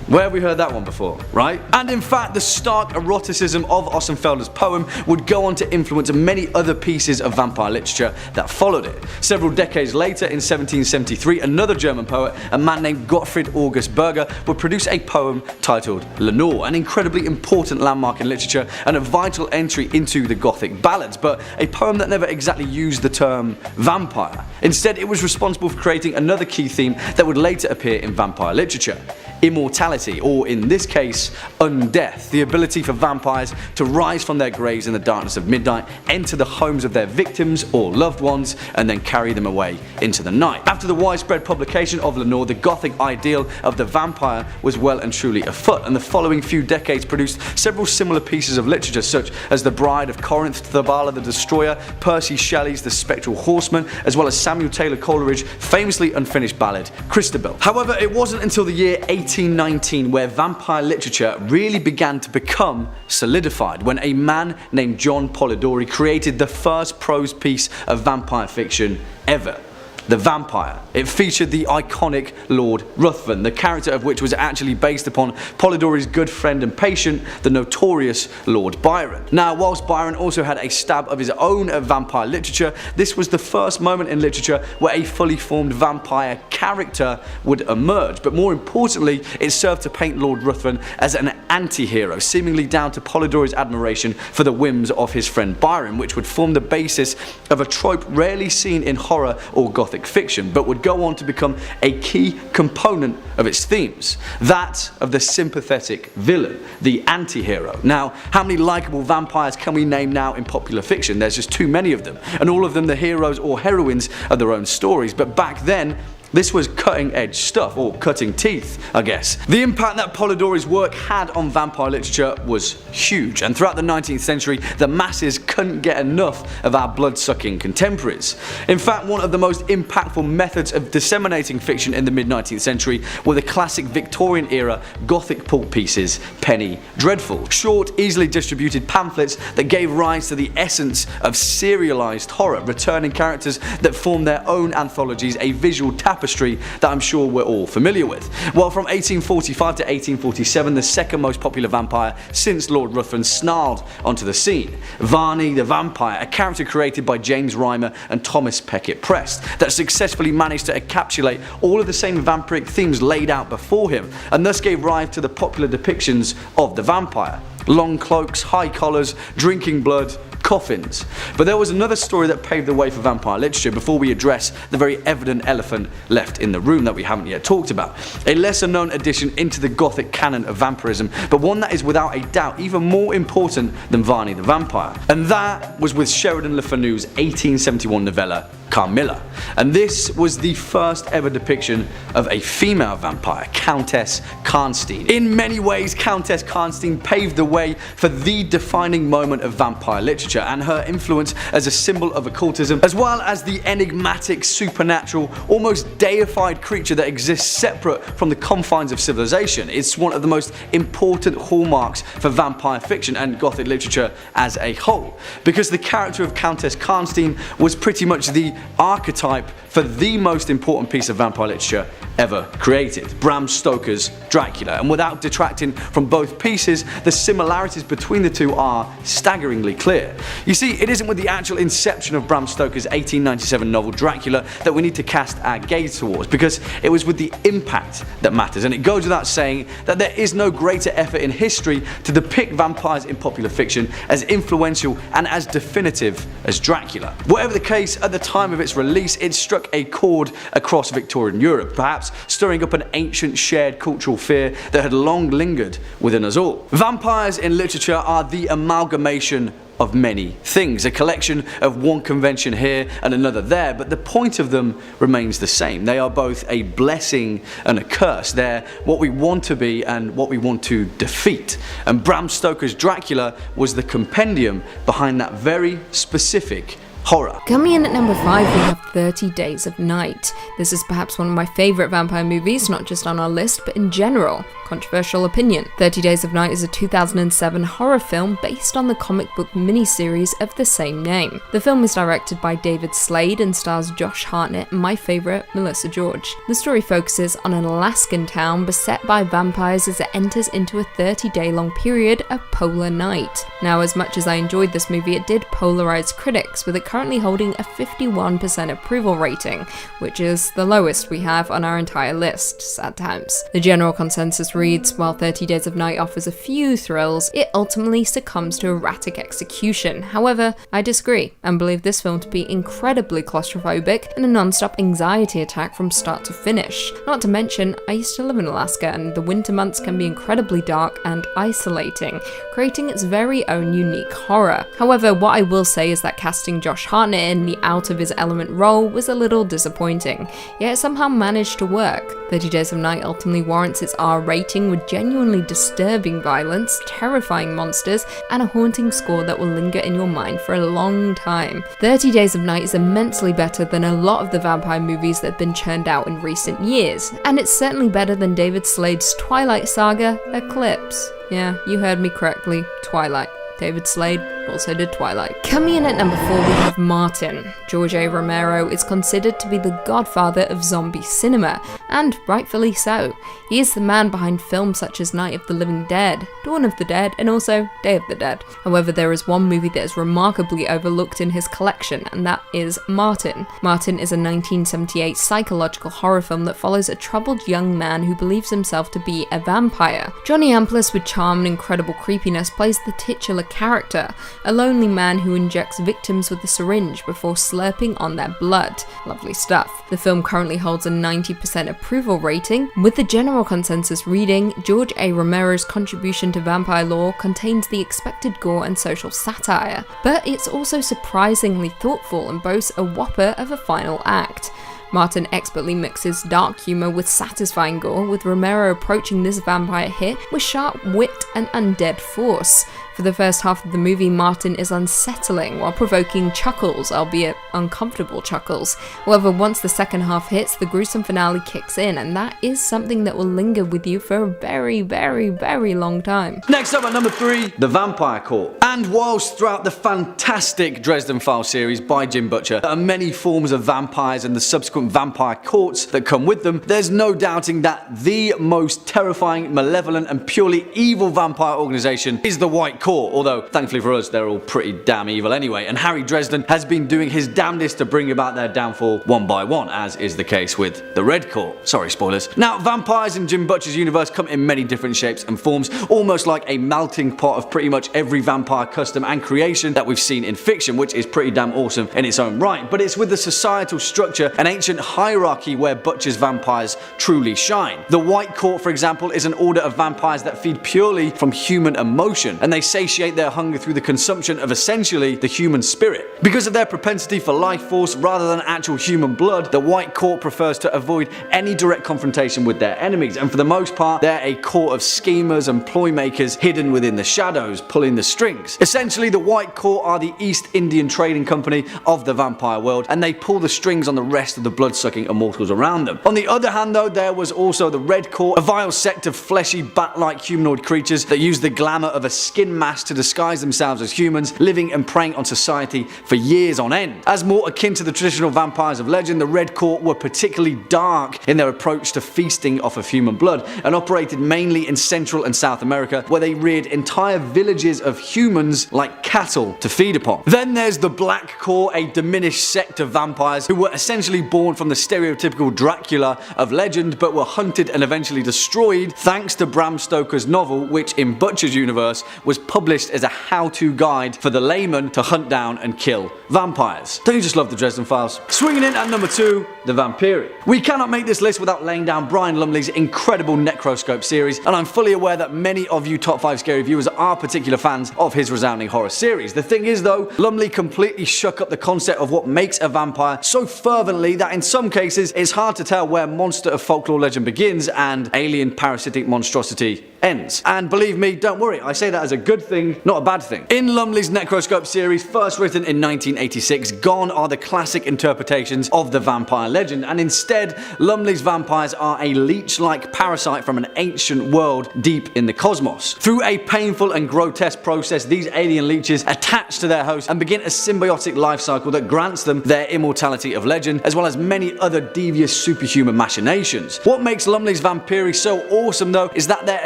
Where have we heard that one before, right? And in fact, the stark eroticism of Ossenfelder's poem would go on to influence many other pieces of vampire literature that followed it. Several decades later, in 1773, another German poet, a man named Gottfried August Berger, would produce a poem titled Lenore, an incredibly important landmark in literature and a vital entry into the Gothic ballads, but a poem that never exactly used the term vampire. Instead, it was responsible for creating another key theme that would later appear in vampire literature: immortality, or in this case, undeath, the ability for vampires to rise from their graves in the darkness of midnight, enter the homes of their victims or loved ones, and then carry them away into the night. After the widespread publication of Lenore, the Gothic ideal of the vampire was well and truly afoot, and the following few decades produced several similar pieces of literature, such as The Bride of Corinth, Therbala the Destroyer, Percy Shelley's The Spectral Horseman, as well as Samuel Taylor Coleridge's famously unfinished ballad, Christabel. However, it wasn't until the year 1819 where vampire literature really began to become solidified, when a man named John Polidori created the first prose piece of vampire fiction ever: The Vampire. It featured the iconic Lord Ruthven, the character of which was actually based upon Polidori's good friend and patient, the notorious Lord Byron. Now, whilst Byron also had a stab of his own at vampire literature, this was the first moment in literature where a fully formed vampire character would emerge, but more importantly, it served to paint Lord Ruthven as an anti-hero, seemingly down to Polidori's admiration for the whims of his friend Byron, which would form the basis of a trope rarely seen in horror or Gothic fiction, but would go on to become a key component of its themes: that of the sympathetic villain, the anti-hero. Now, how many likeable vampires can we name now in popular fiction? There's just too many of them, and all of them the heroes or heroines of their own stories, but back then, this was cutting edge stuff, or cutting teeth, I guess. The impact that Polidori's work had on vampire literature was huge, and throughout the 19th century, the masses couldn't get enough of our blood-sucking contemporaries. In fact, one of the most impactful methods of disseminating fiction in the mid-19th century were the classic Victorian era Gothic pulp pieces, penny dreadful. Short, easily distributed pamphlets that gave rise to the essence of serialized horror, returning characters that formed their own anthologies, a visual tapestry that I'm sure we're all familiar with. Well, from 1845 to 1847, the second most popular vampire since Lord Ruthven snarled onto the scene: Varney the Vampire, a character created by James Reimer and Thomas Peckett Prest that successfully managed to encapsulate all of the same vampiric themes laid out before him, and thus gave rise to the popular depictions of the vampire: long cloaks, high collars, drinking blood, coffins. But there was another story that paved the way for vampire literature before we address the very evident elephant left in the room that we haven't yet talked about. A lesser known addition into the Gothic canon of vampirism, but one that is without a doubt even more important than Varney the Vampire. And that was with Sheridan Le Fanu's 1871 novella Carmilla. And this was the first ever depiction of a female vampire, Countess Karnstein. In many ways, Countess Karnstein paved the way for the defining moment of vampire literature. literature and her influence as a symbol of occultism, as well as the enigmatic, supernatural, almost deified creature that exists separate from the confines of civilization. It's one of the most important hallmarks for vampire fiction and Gothic literature as a whole, because the character of Countess Karnstein was pretty much the archetype for the most important piece of vampire literature ever created, Bram Stoker's Dracula. And without detracting from both pieces, the similarities between the two are staggeringly clear. You see, it isn't with the actual inception of Bram Stoker's 1897 novel Dracula that we need to cast our gaze towards, because it was with the impact that matters, and it goes without saying that there is no greater effort in history to depict vampires in popular fiction as influential and as definitive as Dracula. Whatever the case, at the time of its release, it struck a chord across Victorian Europe, perhaps stirring up an ancient shared cultural fear that had long lingered within us all. Vampires in literature are the amalgamation of many things, a collection of one convention here and another there, but the point of them remains the same. They are both a blessing and a curse. They're what we want to be and what we want to defeat. And Bram Stoker's Dracula was the compendium behind that very specific horror. Coming in at number 5, we have 30 Days of Night. This is perhaps one of my favourite vampire movies, not just on our list, but in general. Controversial opinion. 30 Days of Night is a 2007 horror film based on the comic book miniseries of the same name. The film is directed by David Slade and stars Josh Hartnett and my favourite, Melissa George. The story focuses on an Alaskan town beset by vampires as it enters into a 30-day long period of polar night. Now, as much as I enjoyed this movie, it did polarise critics, with it currently holding a 51% approval rating, which is the lowest we have on our entire list, sad times. The general consensus reads, while 30 Days of Night offers a few thrills, it ultimately succumbs to erratic execution. However, I disagree, and believe this film to be incredibly claustrophobic and a non-stop anxiety attack from start to finish. Not to mention, I used to live in Alaska, and the winter months can be incredibly dark and isolating, creating its very own unique horror. However, what I will say is that casting Josh Hartnett in the out-of-his-element role was a little disappointing, yet it somehow managed to work. 30 Days of Night ultimately warrants its R rating with genuinely disturbing violence, terrifying monsters, and a haunting score that will linger in your mind for a long time. 30 Days of Night is immensely better than a lot of the vampire movies that have been churned out in recent years, and it's certainly better than David Slade's Twilight saga, Eclipse. Yeah, you heard me correctly, Twilight. David Slade also did Twilight. Coming in at number 4, we have Martin. George A. Romero is considered to be the godfather of zombie cinema, and rightfully so. He is the man behind films such as Night of the Living Dead, Dawn of the Dead, and also Day of the Dead. However, there is one movie that is remarkably overlooked in his collection, and that is Martin. Martin is a 1978 psychological horror film that follows a troubled young man who believes himself to be a vampire. Johnny Amplis, with charm and incredible creepiness, plays the titular character, a lonely man who injects victims with a syringe before slurping on their blood. Lovely stuff. The film currently holds a 90% approval rating, with the general consensus reading, George A. Romero's contribution to vampire lore contains the expected gore and social satire, but it's also surprisingly thoughtful and boasts a whopper of a final act. Martin expertly mixes dark humour with satisfying gore, with Romero approaching this vampire hit with sharp wit and undead force. For the first half of the movie, Martin is unsettling while provoking chuckles, albeit uncomfortable chuckles. However, once the second half hits, the gruesome finale kicks in, and that is something that will linger with you for a very, very, very long time. Next up at number 3, The Vampire Court. And whilst throughout the fantastic Dresden Files series by Jim Butcher, there are many forms of vampires and the subsequent vampire courts that come with them, there's no doubting that the most terrifying, malevolent, and purely evil vampire organization is the White Court, although thankfully for us they're all pretty damn evil anyway, and Harry Dresden has been doing his damnedest to bring about their downfall one by one, as is the case with the Red Court. Sorry, spoilers. Now, vampires in Jim Butcher's universe come in many different shapes and forms, almost like a melting pot of pretty much every vampire custom and creation that we've seen in fiction, which is pretty damn awesome in its own right, but it's with the societal structure and ancient hierarchy where Butcher's vampires truly shine. The White Court, for example, is an order of vampires that feed purely from human emotion, and they satiate their hunger through the consumption of essentially the human spirit. Because of their propensity for life force rather than actual human blood, the White Court prefers to avoid any direct confrontation with their enemies, and for the most part they're a court of schemers and ploy makers hidden within the shadows, pulling the strings. Essentially, the White Court are the East Indian trading company of the vampire world, and they pull the strings on the rest of the blood-sucking immortals around them. On the other hand though, there was also the Red Court, a vile sect of fleshy, bat-like humanoid creatures that use the glamour of a skin mask to disguise themselves as humans, living and preying on society for years on end. As more akin to the traditional vampires of legend, the Red Court were particularly dark in their approach to feasting off of human blood, and operated mainly in Central and South America, where they reared entire villages of humans like cattle to feed upon. Then there's the Black Court, a diminished sect of vampires who were essentially born from the stereotypical Dracula of legend, but were hunted and eventually destroyed thanks to Bram Stoker's novel, which in Butcher's universe was published as a how-to guide for the layman to hunt down and kill vampires. Don't you just love the Dresden Files? Swinging in at number 2, the Vampiri. We cannot make this list without laying down Brian Lumley's incredible Necroscope series, and I'm fully aware that many of you Top 5 Scary viewers are particular fans of his resounding horror series. The thing is though, Lumley completely shook up the concept of what makes a vampire so fervently that in some cases it's hard to tell where monster of folklore legend begins and alien parasitic monstrosity ends. And believe me, don't worry, I say that as a good thing, not a bad thing. In Lumley's Necroscope series, first written in 1986, gone are the classic interpretations of the vampire legend, and instead Lumley's vampires are a leech-like parasite from an ancient world deep in the cosmos. Through a painful and grotesque process, these alien leeches attach to their host and begin a symbiotic life cycle that grants them their immortality of legend, as well as many other devious superhuman machinations. What makes Lumley's Vampiri so awesome though is that they're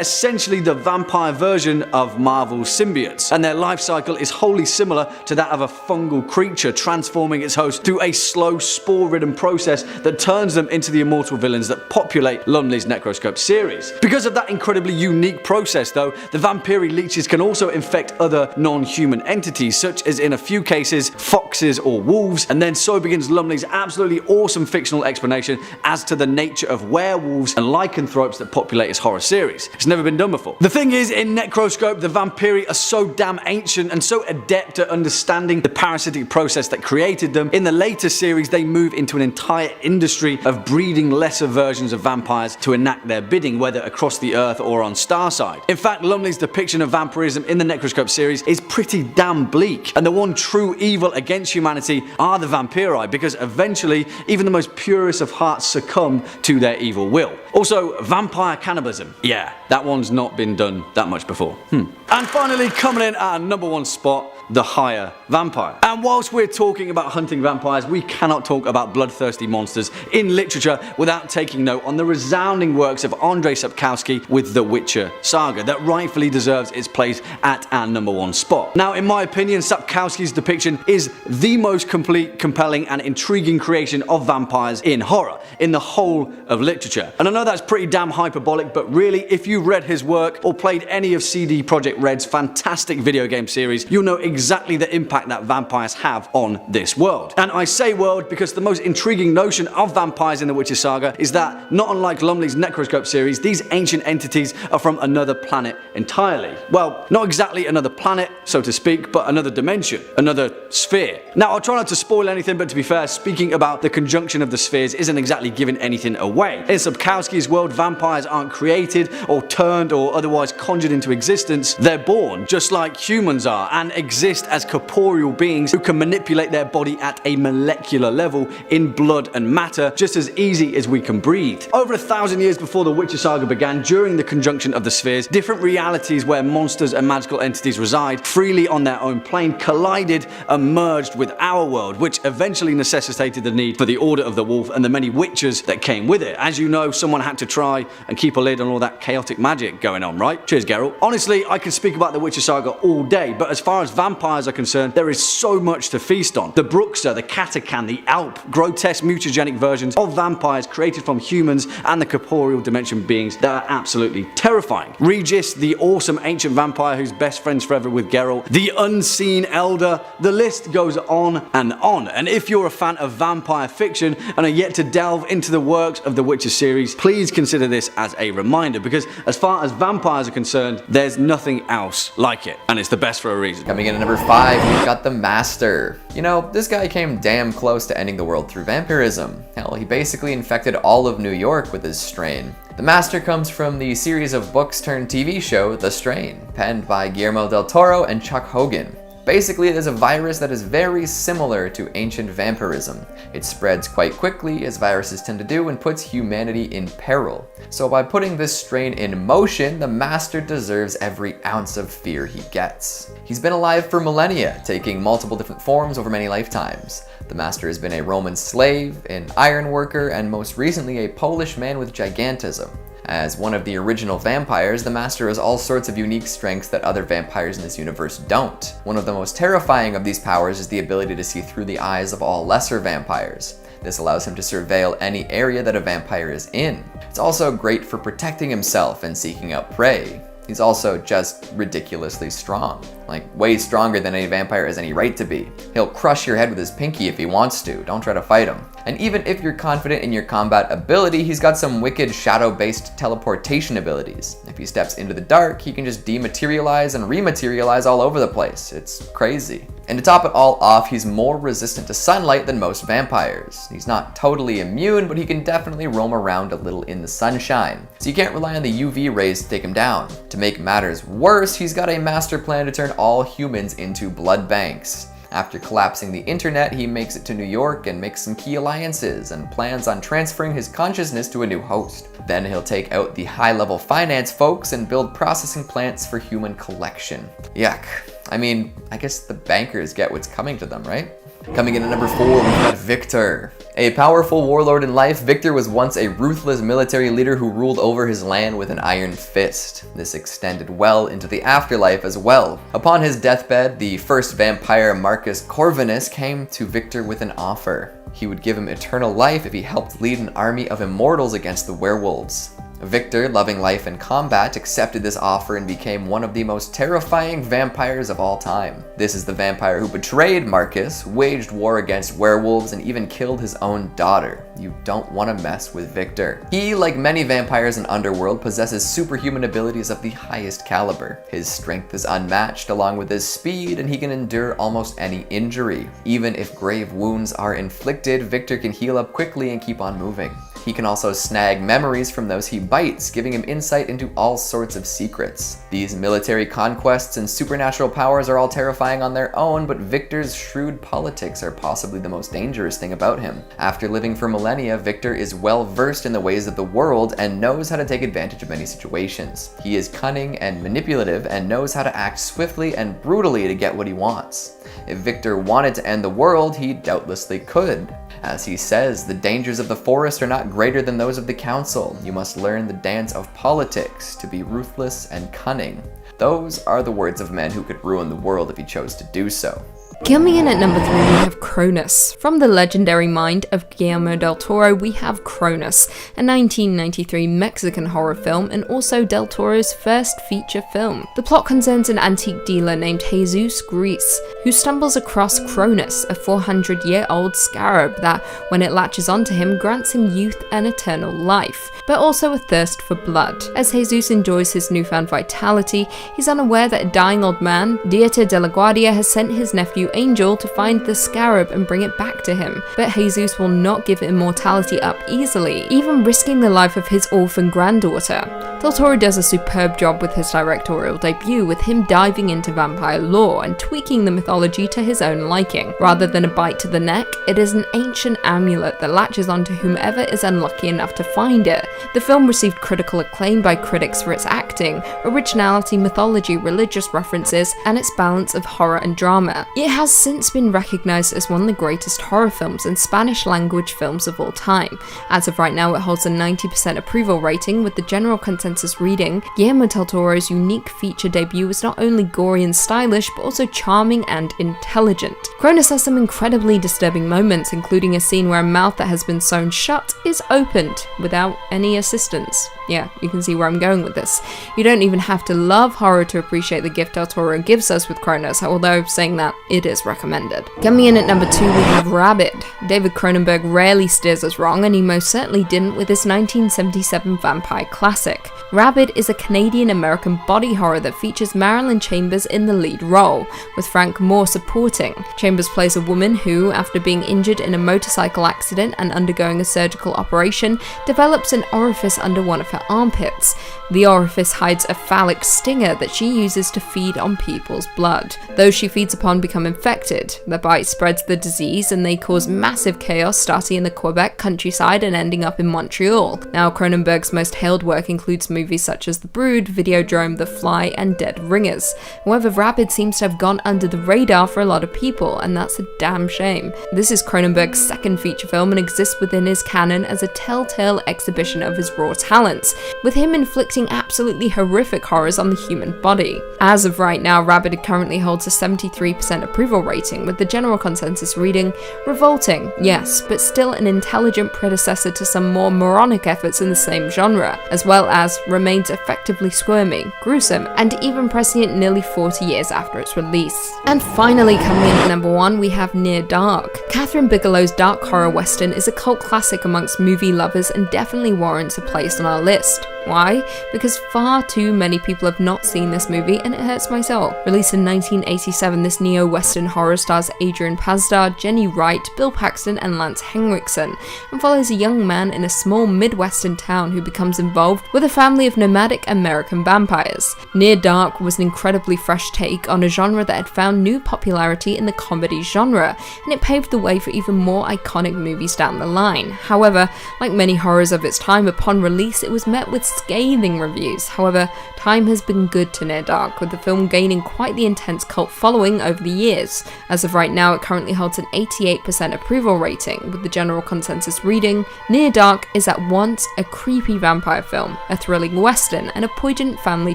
essentially the vampire version of Marvel's symbiotes, and their life cycle is wholly similar to that of a fungal creature, transforming its host through a slow spore-ridden process that turns them into the immortal villains that populate Lumley's Necroscope series. Because of that incredibly unique process though, the Vampiri leeches can also infect other non-human entities, such as in a few cases foxes or wolves, and then so begins Lumley's absolutely awesome fictional explanation as to the nature of werewolves and lycanthropes that populate his horror series. It's never been done before. The thing is, in Necroscope, the Vampiri are so damn ancient and so adept at understanding the parasitic process that created them. In the later series, they move into an entire industry of breeding lesser versions of vampires to enact their bidding, whether across the earth or on Starside. In fact, Lumley's depiction of vampirism in the Necroscope series is pretty damn bleak, and the one true evil against humanity are the Vampiri, because eventually even the most purest of hearts succumb to their evil will. Also, vampire cannibalism. Yeah, that one's not been done that much before. And finally, coming in at number 1 spot, the higher vampire. And whilst we're talking about hunting vampires, we cannot talk about bloodthirsty monsters in literature without taking note on the resounding works of Andrzej Sapkowski with The Witcher Saga that rightfully deserves its place at our number 1 spot. Now, in my opinion, Sapkowski's depiction is the most complete, compelling and intriguing creation of vampires in horror, in the whole of literature. And I know that's pretty damn hyperbolic, but really, if you've read his work or played any of CD Projekt Red's fantastic video game series, you'll know exactly the impact that vampires have on this world. And I say world because the most intriguing notion of vampires in the Witcher Saga is that, not unlike Lumley's Necroscope series, these ancient entities are from another planet entirely. Well, not exactly another planet, so to speak, but another dimension, another sphere. Now, I'll try not to spoil anything, but to be fair, speaking about the conjunction of the spheres isn't exactly giving anything away. In Sapkowski's world, vampires aren't created or turned or otherwise conjured into existence. They're born, just like humans are, and exist as corporeal beings who can manipulate their body at a molecular level in blood and matter just as easy as we can breathe. Over 1,000 years before the Witcher Saga began, during the conjunction of the spheres, different realities where monsters and magical entities reside freely on their own plane collided and merged with our world, which eventually necessitated the need for the Order of the Wolf and the many witches that came with it. As you know, someone had to try and keep a lid on all that chaotic magic going on, right? Cheers, Geralt. Honestly, I could speak about the Witcher Saga all day, but as far as vampires are concerned, there is so much to feast on. The Bruxa, the Katakan, the Alp, grotesque mutagenic versions of vampires created from humans and the corporeal dimension beings that are absolutely terrifying. Regis, the awesome ancient vampire who's best friends forever with Geralt, the unseen elder, the list goes on. And if you're a fan of vampire fiction and are yet to delve into the works of the Witcher series, please consider this as a reminder, because as far far as vampires are concerned, there's nothing else like it, and it's the best for a reason. Coming in at number 5, we've got the Master. You know, this guy came damn close to ending the world through vampirism. Hell, he basically infected all of New York with his strain. The Master comes from the series of books turned TV show The Strain, penned by Guillermo del Toro and Chuck Hogan. Basically, it is a virus that is very similar to ancient vampirism. It spreads quite quickly, as viruses tend to do, and puts humanity in peril. So by putting this strain in motion, the Master deserves every ounce of fear he gets. He's been alive for millennia, taking multiple different forms over many lifetimes. The Master has been a Roman slave, an iron worker, and most recently a Polish man with gigantism. As one of the original vampires, the Master has all sorts of unique strengths that other vampires in this universe don't. One of the most terrifying of these powers is the ability to see through the eyes of all lesser vampires. This allows him to surveil any area that a vampire is in. It's also great for protecting himself and seeking out prey. He's also just ridiculously strong. Like, way stronger than any vampire has any right to be. He'll crush your head with his pinky if he wants to, don't try to fight him. And even if you're confident in your combat ability, he's got some wicked shadow-based teleportation abilities. If he steps into the dark, he can just dematerialize and rematerialize all over the place. It's crazy. And to top it all off, he's more resistant to sunlight than most vampires. He's not totally immune, but he can definitely roam around a little in the sunshine. So you can't rely on the UV rays to take him down. To make matters worse, he's got a master plan to turn all humans into blood banks. After collapsing the internet, he makes it to New York and makes some key alliances and plans on transferring his consciousness to a new host. Then he'll take out the high-level finance folks and build processing plants for human collection. Yuck. I mean, I guess the bankers get what's coming to them, right? Coming in at number 4, we've got Victor. A powerful warlord in life, Victor was once a ruthless military leader who ruled over his land with an iron fist. This extended well into the afterlife as well. Upon his deathbed, the first vampire, Marcus Corvinus, came to Victor with an offer. He would give him eternal life if he helped lead an army of immortals against the werewolves. Victor, loving life and combat, accepted this offer and became one of the most terrifying vampires of all time. This is the vampire who betrayed Marcus, waged war against werewolves, and even killed his own daughter. You don't want to mess with Victor. He, like many vampires in Underworld, possesses superhuman abilities of the highest caliber. His strength is unmatched along with his speed, and he can endure almost any injury. Even if grave wounds are inflicted, Victor can heal up quickly and keep on moving. He can also snag memories from those he bites, giving him insight into all sorts of secrets. These military conquests and supernatural powers are all terrifying on their own, but Victor's shrewd politics are possibly the most dangerous thing about him. After living for millennia, Victor is well versed in the ways of the world and knows how to take advantage of many situations. He is cunning and manipulative and knows how to act swiftly and brutally to get what he wants. If Victor wanted to end the world, he doubtlessly could. As he says, the dangers of the forest are not greater than those of the council. You must learn the dance of politics to be ruthless and cunning. Those are the words of men who could ruin the world if he chose to do so. Coming in at number 3, we have Cronus. From the legendary mind of Guillermo del Toro, we have Cronus, a 1993 Mexican horror film and also del Toro's first feature film. The plot concerns an antique dealer named Jesus Gris, who stumbles across Cronus, a 400-year-old scarab that, when it latches onto him, grants him youth and eternal life, but also a thirst for blood. As Jesus enjoys his newfound vitality, he's unaware that a dying old man, Dieter de la Guardia, has sent his nephew Angel to find the scarab and bring it back to him, but Jesus will not give immortality up easily, even risking the life of his orphan granddaughter. Del Toro does a superb job with his directorial debut, with him diving into vampire lore and tweaking the mythology to his own liking. Rather than a bite to the neck, it is an ancient amulet that latches onto whomever is unlucky enough to find it. The film received critical acclaim by critics for its acting, originality, mythology, religious references, and its balance of horror and drama. It has since been recognized as one of the greatest horror films and Spanish language films of all time. As of right now, it holds a 90% approval rating, with the general consensus reading, Guillermo del Toro's unique feature debut was not only gory and stylish, but also charming and intelligent. Cronus has some incredibly disturbing moments, including a scene where a mouth that has been sewn shut is opened without any assistance. Yeah, you can see where I'm going with this. You don't even have to love horror to appreciate the gift del Toro gives us with Cronus, although saying that, it doctors recommended. Coming in at number 2 we have Rabid. David Cronenberg rarely steers us wrong, and he most certainly didn't with his 1977 vampire classic. Rabid is a Canadian-American body horror that features Marilyn Chambers in the lead role, with Frank Moore supporting. Chambers plays a woman who, after being injured in a motorcycle accident and undergoing a surgical operation, develops an orifice under one of her armpits. The orifice hides a phallic stinger that she uses to feed on people's blood. Those she feeds upon become infected. The bite spreads the disease, and they cause massive chaos, starting in the Quebec countryside and ending up in Montreal. Now, Cronenberg's most hailed work includes movies such as The Brood, Videodrome, The Fly, and Dead Ringers. However, Rabid seems to have gone under the radar for a lot of people, and that's a damn shame. This is Cronenberg's second feature film and exists within his canon as a telltale exhibition of his raw talents, with him inflicting absolutely horrific horrors on the human body. As of right now, Rabid currently holds a 73% approval rating, with the general consensus reading, revolting, yes, but still an intelligent predecessor to some more moronic efforts in the same genre, as well as remains effectively squirmy, gruesome, and even prescient nearly 40 years after its release. And finally, coming in at number 1, we have Near Dark. Catherine Bigelow's dark horror western is a cult classic amongst movie lovers and definitely warrants a place on our list. Why? Because far too many people have not seen this movie, and it hurts my soul. Released in 1987, this neo-western horror stars Adrian Pasdar, Jenny Wright, Bill Paxton, and Lance Henriksen, and follows a young man in a small Midwestern town who becomes involved with a family of nomadic American vampires. Near Dark was an incredibly fresh take on a genre that had found new popularity in the comedy genre, and it paved the way for even more iconic movies down the line. However, like many horrors of its time, upon release it was met with scathing reviews. However, time has been good to Near Dark, with the film gaining quite the intense cult following over the years. As of right now, it currently holds an 88% approval rating, with the general consensus reading, Near Dark is at once a creepy vampire film, a thrilling western, and a poignant family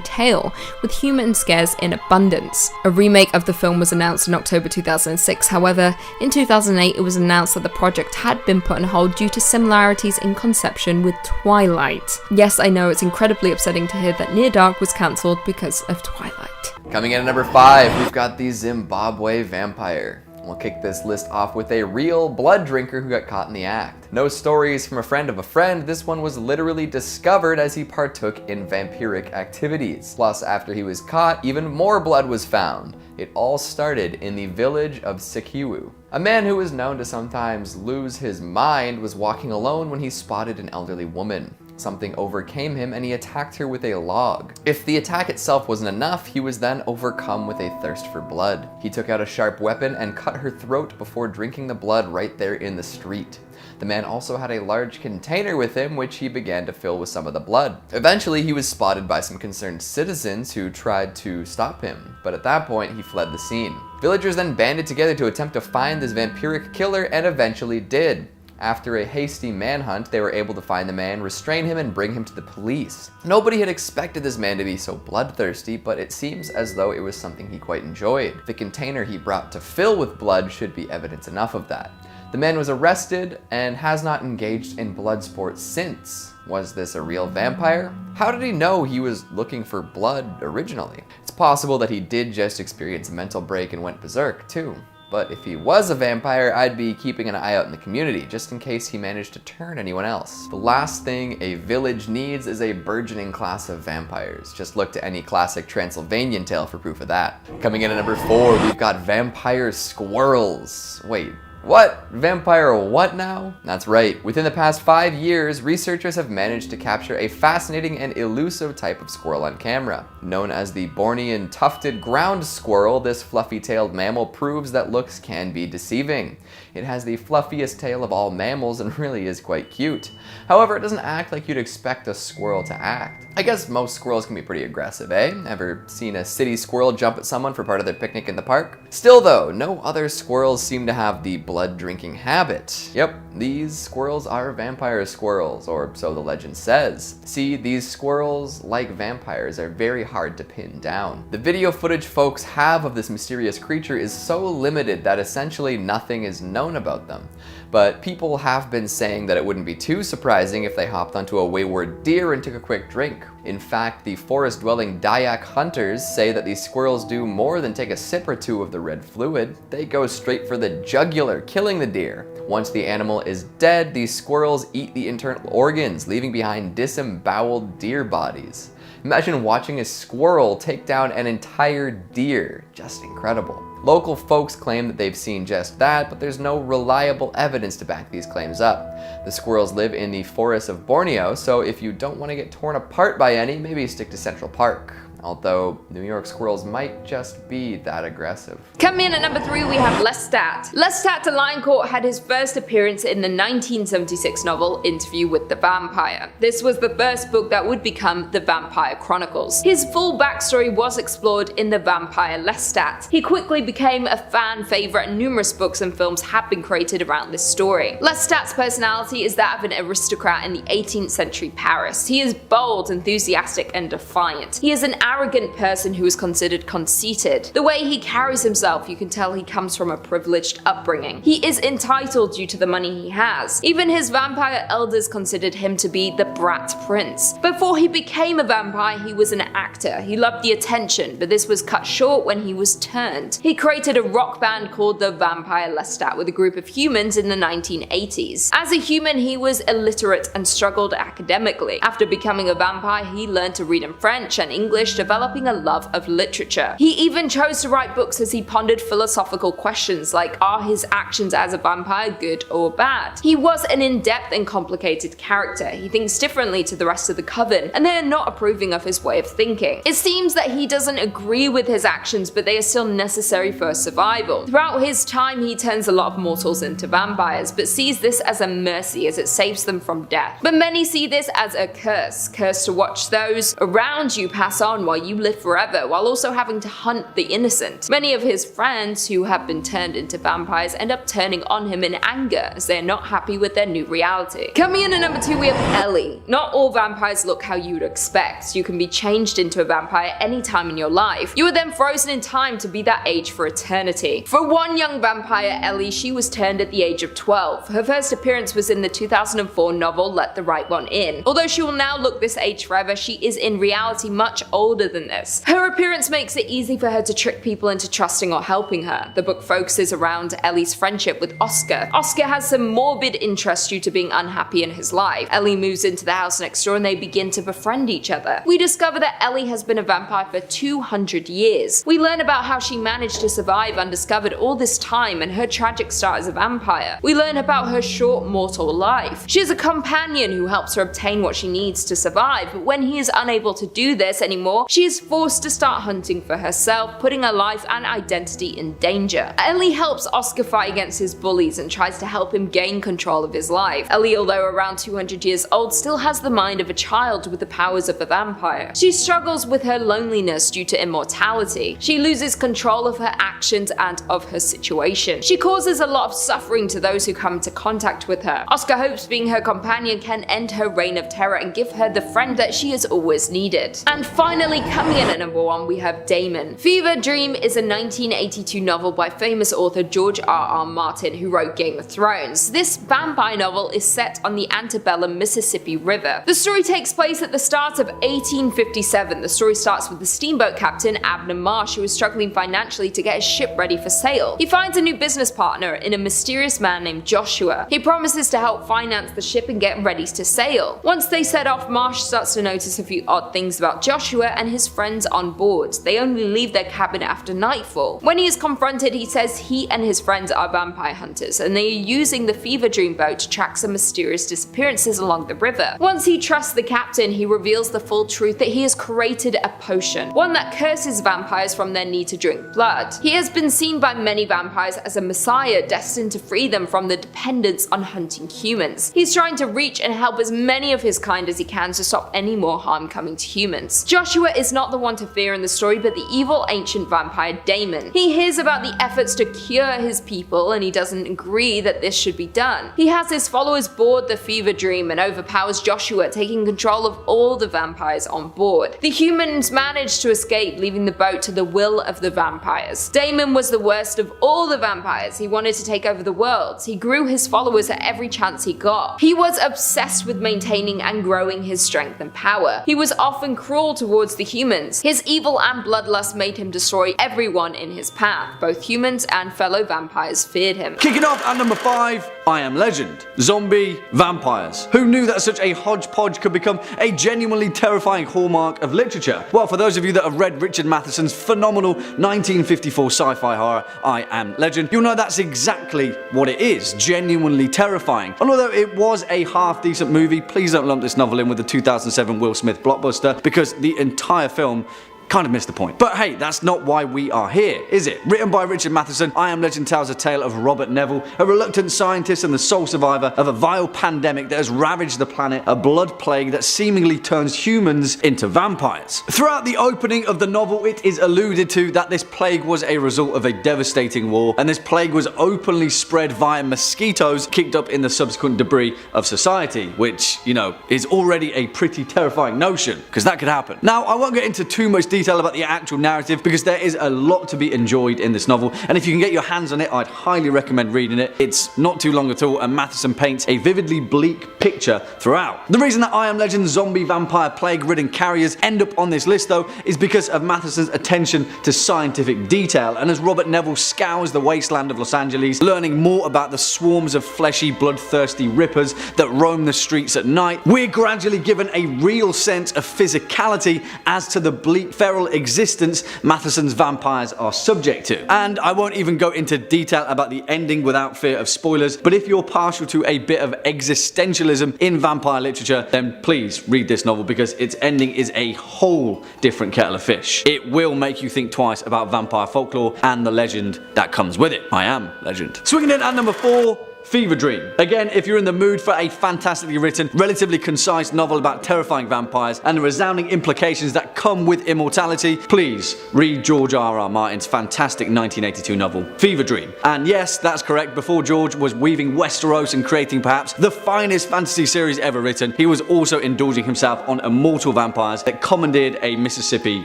tale, with humor and scares in abundance. A remake of the film was announced in October 2006, however, in 2008 it was announced that the project had been put on hold due to similarities in conception with Twilight. Yes, I know it's incredibly upsetting to hear that Near Dark was cancelled because of Twilight. Coming in at number 5, we've got the Zimbabwe vampire. We'll kick this list off with a real blood drinker who got caught in the act. No stories from a friend of a friend, this one was literally discovered as he partook in vampiric activities. Plus, after he was caught, even more blood was found. It all started in the village of Sikiwu. A man who was known to sometimes lose his mind was walking alone when he spotted an elderly woman. Something overcame him and he attacked her with a log. If the attack itself wasn't enough, he was then overcome with a thirst for blood. He took out a sharp weapon and cut her throat before drinking the blood right there in the street. The man also had a large container with him, which he began to fill with some of the blood. Eventually, he was spotted by some concerned citizens who tried to stop him, but at that point, he fled the scene. Villagers then banded together to attempt to find this vampiric killer and eventually did. After a hasty manhunt, they were able to find the man, restrain him, and bring him to the police. Nobody had expected this man to be so bloodthirsty, but it seems as though it was something he quite enjoyed. The container he brought to fill with blood should be evidence enough of that. The man was arrested and has not engaged in blood sports since. Was this a real vampire? How did he know he was looking for blood originally? It's possible that he did just experience a mental break and went berserk too. But if he was a vampire, I'd be keeping an eye out in the community, just in case he managed to turn anyone else. The last thing a village needs is a burgeoning class of vampires. Just look to any classic Transylvanian tale for proof of that. Coming in at number 4, we've got vampire squirrels. Wait, what? Vampire what now? That's right. Within the past 5 years, researchers have managed to capture a fascinating and elusive type of squirrel on camera. Known as the Bornean tufted ground squirrel, this fluffy-tailed mammal proves that looks can be deceiving. It has the fluffiest tail of all mammals and really is quite cute. However, it doesn't act like you'd expect a squirrel to act. I guess most squirrels can be pretty aggressive, eh? Ever seen a city squirrel jump at someone for part of their picnic in the park? Still though, no other squirrels seem to have the blood drinking habit. Yep, these squirrels are vampire squirrels, or so the legend says. See, these squirrels, like vampires, are very hard to pin down. The video footage folks have of this mysterious creature is so limited that essentially nothing is known about them. but people have been saying that it wouldn't be too surprising if they hopped onto a wayward deer and took a quick drink. In fact, the forest-dwelling Dayak hunters say that these squirrels do more than take a sip or two of the red fluid. They go straight for the jugular, killing the deer. Once the animal is dead, these squirrels eat the internal organs, leaving behind disemboweled deer bodies. Imagine watching a squirrel take down an entire deer. Just incredible. Local folks claim that they've seen just that, but there's no reliable evidence to back these claims up. The squirrels live in the forests of Borneo, so if you don't want to get torn apart by any, maybe stick to Central Park. Although New York squirrels might just be that aggressive. Coming in at number 3, we have Lestat. Lestat de Lioncourt had his first appearance in the 1976 novel Interview with the Vampire. This was the first book that would become The Vampire Chronicles. His full backstory was explored in The Vampire Lestat. He quickly became a fan favorite and numerous books and films have been created around this story. Lestat's personality is that of an aristocrat in the 18th century Paris. He is bold, enthusiastic, and defiant. He is an arrogant person who is considered conceited. The way he carries himself, you can tell he comes from a privileged upbringing. He is entitled due to the money he has. Even his vampire elders considered him to be the brat prince. Before he became a vampire, he was an actor. He loved the attention, but this was cut short when he was turned. He created a rock band called the Vampire Lestat with a group of humans in the 1980s. As a human, he was illiterate and struggled academically. After becoming a vampire, he learned to read in French and English, developing a love of literature. He even chose to write books as he pondered philosophical questions like, are his actions as a vampire good or bad? He was an in-depth and complicated character. He thinks differently to the rest of the coven, and they are not approving of his way of thinking. It seems that he doesn't agree with his actions, but they are still necessary for survival. Throughout his time, he turns a lot of mortals into vampires, but sees this as a mercy as it saves them from death. But many see this as a curse to watch those around you pass on while you live forever, while also having to hunt the innocent. Many of his friends who have been turned into vampires end up turning on him in anger as they are not happy with their new reality. Coming in at number 2, we have Ellie. Not all vampires look how you would expect. You can be changed into a vampire any time in your life. You are then frozen in time to be that age for eternity. For one young vampire, Ellie, she was turned at the age of 12. Her first appearance was in the 2004 novel Let the Right One In. Although she will now look this age forever, she is in reality much older than this. Her appearance makes it easy for her to trick people into trusting or helping her. The book focuses around Ellie's friendship with Oscar. Oscar has some morbid interest due to being unhappy in his life. Ellie moves into the house next door and they begin to befriend each other. We discover that Ellie has been a vampire for 200 years. We learn about how she managed to survive undiscovered all this time and her tragic start as a vampire. We learn about her short mortal life. She has a companion who helps her obtain what she needs to survive, but when he is unable to do this anymore, she is forced to start hunting for herself, putting her life and identity in danger. Ellie helps Oscar fight against his bullies and tries to help him gain control of his life. Ellie, although around 200 years old, still has the mind of a child with the powers of a vampire. She struggles with her loneliness due to immortality. She loses control of her actions and of her situation. She causes a lot of suffering to those who come into contact with her. Oscar hopes being her companion can end her reign of terror and give her the friend that she has always needed. And finally, coming in at number 1, we have Damon. Fever Dream is a 1982 novel by famous author George R.R. Martin, who wrote Game of Thrones. This vampire novel is set on the antebellum Mississippi River. The story takes place at the start of 1857. The story starts with the steamboat captain Abner Marsh, who is struggling financially to get his ship ready for sail. He finds a new business partner in a mysterious man named Joshua. He promises to help finance the ship and get ready to sail. Once they set off, Marsh starts to notice a few odd things about Joshua and his friends on board. They only leave their cabin after nightfall. When he is confronted, he says he and his friends are vampire hunters and they are using the Fever Dream boat to track some mysterious disappearances along the river. Once he trusts the captain, he reveals the full truth that he has created a potion, one that curses vampires from their need to drink blood. He has been seen by many vampires as a messiah destined to free them from the dependence on hunting humans. He's trying to reach and help as many of his kind as he can to stop any more harm coming to humans. Joshua is not the one to fear in the story, but the evil ancient vampire Damon. He hears about the efforts to cure his people, and he doesn't agree that this should be done. He has his followers board the fever dream and overpowers Joshua, taking control of all the vampires on board. The humans manage to escape, leaving the boat to the will of the vampires. Damon was the worst of all the vampires. He wanted to take over the world. He grew his followers at every chance he got. He was obsessed with maintaining and growing his strength and power. He was often cruel towards the humans. His evil and bloodlust made him destroy everyone in his path. Both humans and fellow vampires feared him. Kicking off at number 5, I Am Legend. Zombie vampires. Who knew that such a hodgepodge could become a genuinely terrifying hallmark of literature? Well, for those of you that have read Richard Matheson's phenomenal 1954 sci-fi horror, I Am Legend, you'll know that's exactly what it is. Genuinely terrifying. And although it was a half-decent movie, please don't lump this novel in with the 2007 Will Smith blockbuster, because the entire film kind of missed the point. But hey, that's not why we are here, is it? Written by Richard Matheson, I Am Legend tells a tale of Robert Neville, a reluctant scientist and the sole survivor of a vile pandemic that has ravaged the planet, a blood plague that seemingly turns humans into vampires. Throughout the opening of the novel, it is alluded to that this plague was a result of a devastating war, and this plague was openly spread via mosquitoes kicked up in the subsequent debris of society, which, you know, is already a pretty terrifying notion, because that could happen. Now, I won't get into too much detail about the actual narrative because there is a lot to be enjoyed in this novel, and if you can get your hands on it, I'd highly recommend reading it. It's not too long at all, and Matheson paints a vividly bleak picture throughout. The reason that I Am Legend's zombie vampire plague-ridden carriers end up on this list though is because of Matheson's attention to scientific detail, and as Robert Neville scours the wasteland of Los Angeles, learning more about the swarms of fleshy, bloodthirsty rippers that roam the streets at night, we're gradually given a real sense of physicality as to the bleak, feral existence Matheson's vampires are subject to. And I won't even go into detail about the ending without fear of spoilers, but if you're partial to a bit of existentialism in vampire literature, then please read this novel because its ending is a whole different kettle of fish. It will make you think twice about vampire folklore and the legend that comes with it. I Am Legend. Swinging in at number 4, Fever Dream. Again, if you're in the mood for a fantastically written, relatively concise novel about terrifying vampires and the resounding implications that come with immortality, please read George R.R. Martin's fantastic 1982 novel, Fever Dream. And yes, that's correct, before George was weaving Westeros and creating perhaps the finest fantasy series ever written, he was also indulging himself on immortal vampires that commandeered a Mississippi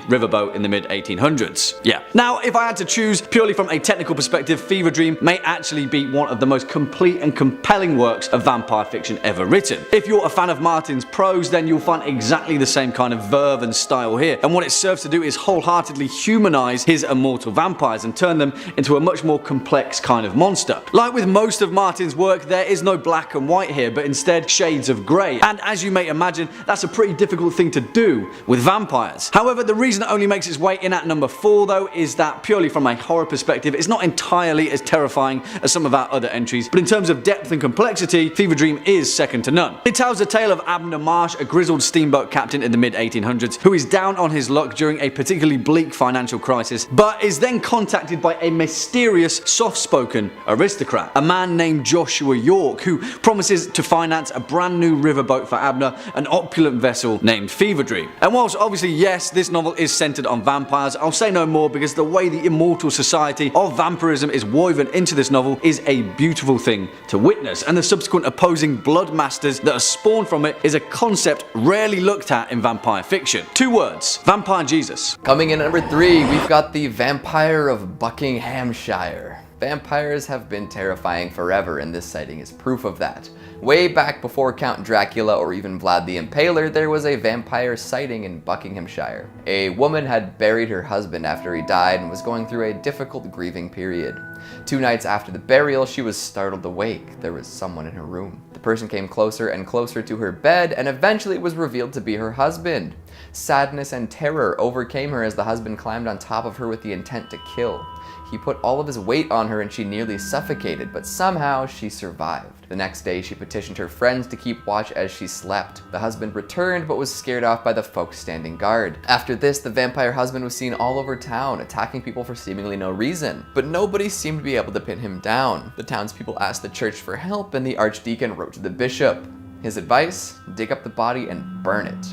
riverboat in the mid-1800s. Yeah. Now, if I had to choose purely from a technical perspective, Fever Dream may actually be one of the most complete and compelling works of vampire fiction ever written. If you're a fan of Martin's prose, then you'll find exactly the same kind of verve and style here, and what it serves to do is wholeheartedly humanize his immortal vampires and turn them into a much more complex kind of monster. Like with most of Martin's work, there is no black and white here, but instead shades of grey, and as you may imagine, that's a pretty difficult thing to do with vampires. However, the reason it only makes its way in at number 4 though is that purely from a horror perspective, it's not entirely as terrifying as some of our other entries, but in terms of depth and complexity, Fever Dream is second to none. It tells the tale of Abner Marsh, a grizzled steamboat captain in the mid-1800s, who is down on his luck during a particularly bleak financial crisis, but is then contacted by a mysterious, soft-spoken aristocrat, a man named Joshua York, who promises to finance a brand new riverboat for Abner, an opulent vessel named Fever Dream. And whilst obviously yes, this novel is centered on vampires, I'll say no more because the way the immortal society of vampirism is woven into this novel is a beautiful thing to witness, and the subsequent opposing blood masters that are spawned from it is a concept rarely looked at in vampire fiction. 2 words: Vampire Jesus. Coming in at number 3, we've got the Vampire of Buckinghamshire. Vampires have been terrifying forever, and this sighting is proof of that. Way back before Count Dracula or even Vlad the Impaler, there was a vampire sighting in Buckinghamshire. A woman had buried her husband after he died and was going through a difficult grieving period. 2 nights after the burial, she was startled awake. There was someone in her room. The person came closer and closer to her bed, and eventually it was revealed to be her husband. Sadness and terror overcame her as the husband climbed on top of her with the intent to kill. He put all of his weight on her and she nearly suffocated, but somehow she survived. The next day, she petitioned her friends to keep watch as she slept. The husband returned, but was scared off by the folks standing guard. After this, the vampire husband was seen all over town, attacking people for seemingly no reason. But nobody seemed to be able to pin him down. The townspeople asked the church for help, and the archdeacon wrote to the bishop. His advice? Dig up the body and burn it.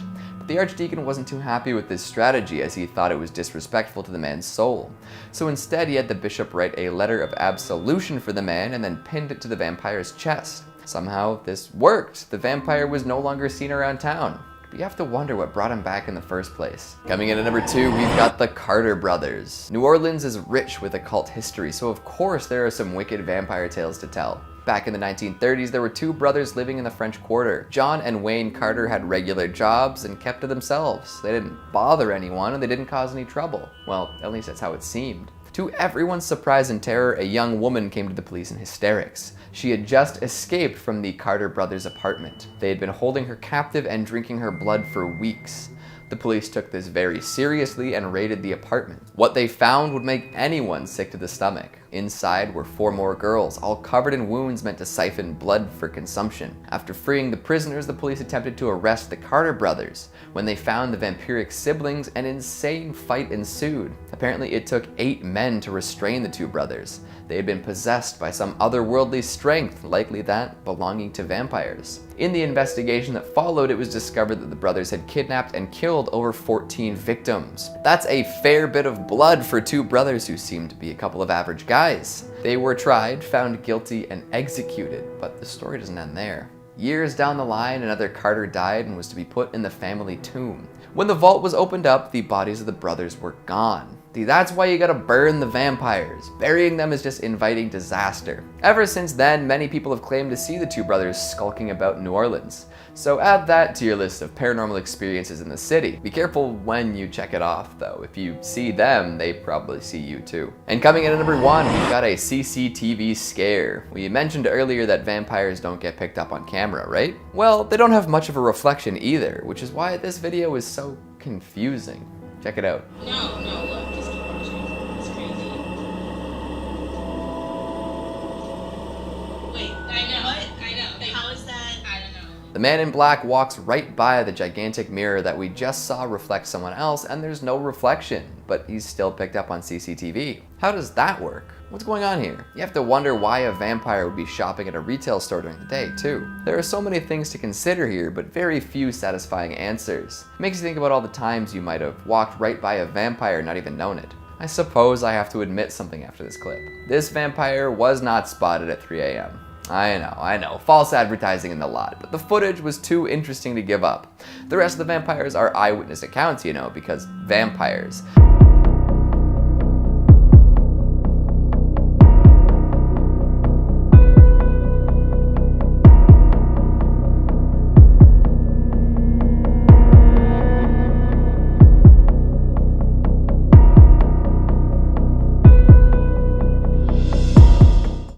the Archdeacon wasn't too happy with this strategy as he thought it was disrespectful to the man's soul. So instead he had the bishop write a letter of absolution for the man and then pinned it to the vampire's chest. Somehow this worked. The vampire was no longer seen around town. But you have to wonder what brought him back in the first place. Coming in at number 2, we've got the Carter brothers. New Orleans is rich with occult history, so of course there are some wicked vampire tales to tell. Back in the 1930s, there were 2 brothers living in the French Quarter. John and Wayne Carter had regular jobs and kept to themselves. They didn't bother anyone and they didn't cause any trouble. Well, at least that's how it seemed. To everyone's surprise and terror, a young woman came to the police in hysterics. She had just escaped from the Carter brothers' apartment. They had been holding her captive and drinking her blood for weeks. The police took this very seriously and raided the apartment. What they found would make anyone sick to the stomach. Inside were 4 more girls, all covered in wounds meant to siphon blood for consumption. After freeing the prisoners, the police attempted to arrest the Carter brothers. When they found the vampiric siblings, an insane fight ensued. Apparently it took 8 men to restrain the 2 brothers. They had been possessed by some otherworldly strength, likely that belonging to vampires. In the investigation that followed, it was discovered that the brothers had kidnapped and killed over 14 victims. That's a fair bit of blood for 2 brothers who seemed to be a couple of average guys. They were tried, found guilty, and executed, but the story doesn't end there. Years down the line, another Carter died and was to be put in the family tomb. When the vault was opened up, the bodies of the brothers were gone. See, that's why you gotta burn the vampires. Burying them is just inviting disaster. Ever since then, many people have claimed to see the 2 brothers skulking about New Orleans. So add that to your list of paranormal experiences in the city. Be careful when you check it off, though. If you see them, they probably see you too. And coming in at number 1, we've got a CCTV scare. We mentioned earlier that vampires don't get picked up on camera, right? Well, they don't have much of a reflection either, which is why this video is so confusing. Check it out. No, look, just keep watching. It's crazy. Wait, I know. What? I know. Like, how is that? I don't know. The man in black walks right by the gigantic mirror that we just saw reflect someone else, and there's no reflection, but he's still picked up on CCTV. How does that work? What's going on here? You have to wonder why a vampire would be shopping at a retail store during the day, too. There are so many things to consider here, but very few satisfying answers. It makes you think about all the times you might have walked right by a vampire and not even known it. I suppose I have to admit something after this clip. This vampire was not spotted at 3 a.m. I know, false advertising in the lot, but the footage was too interesting to give up. The rest of the vampires are eyewitness accounts, you know, because vampires.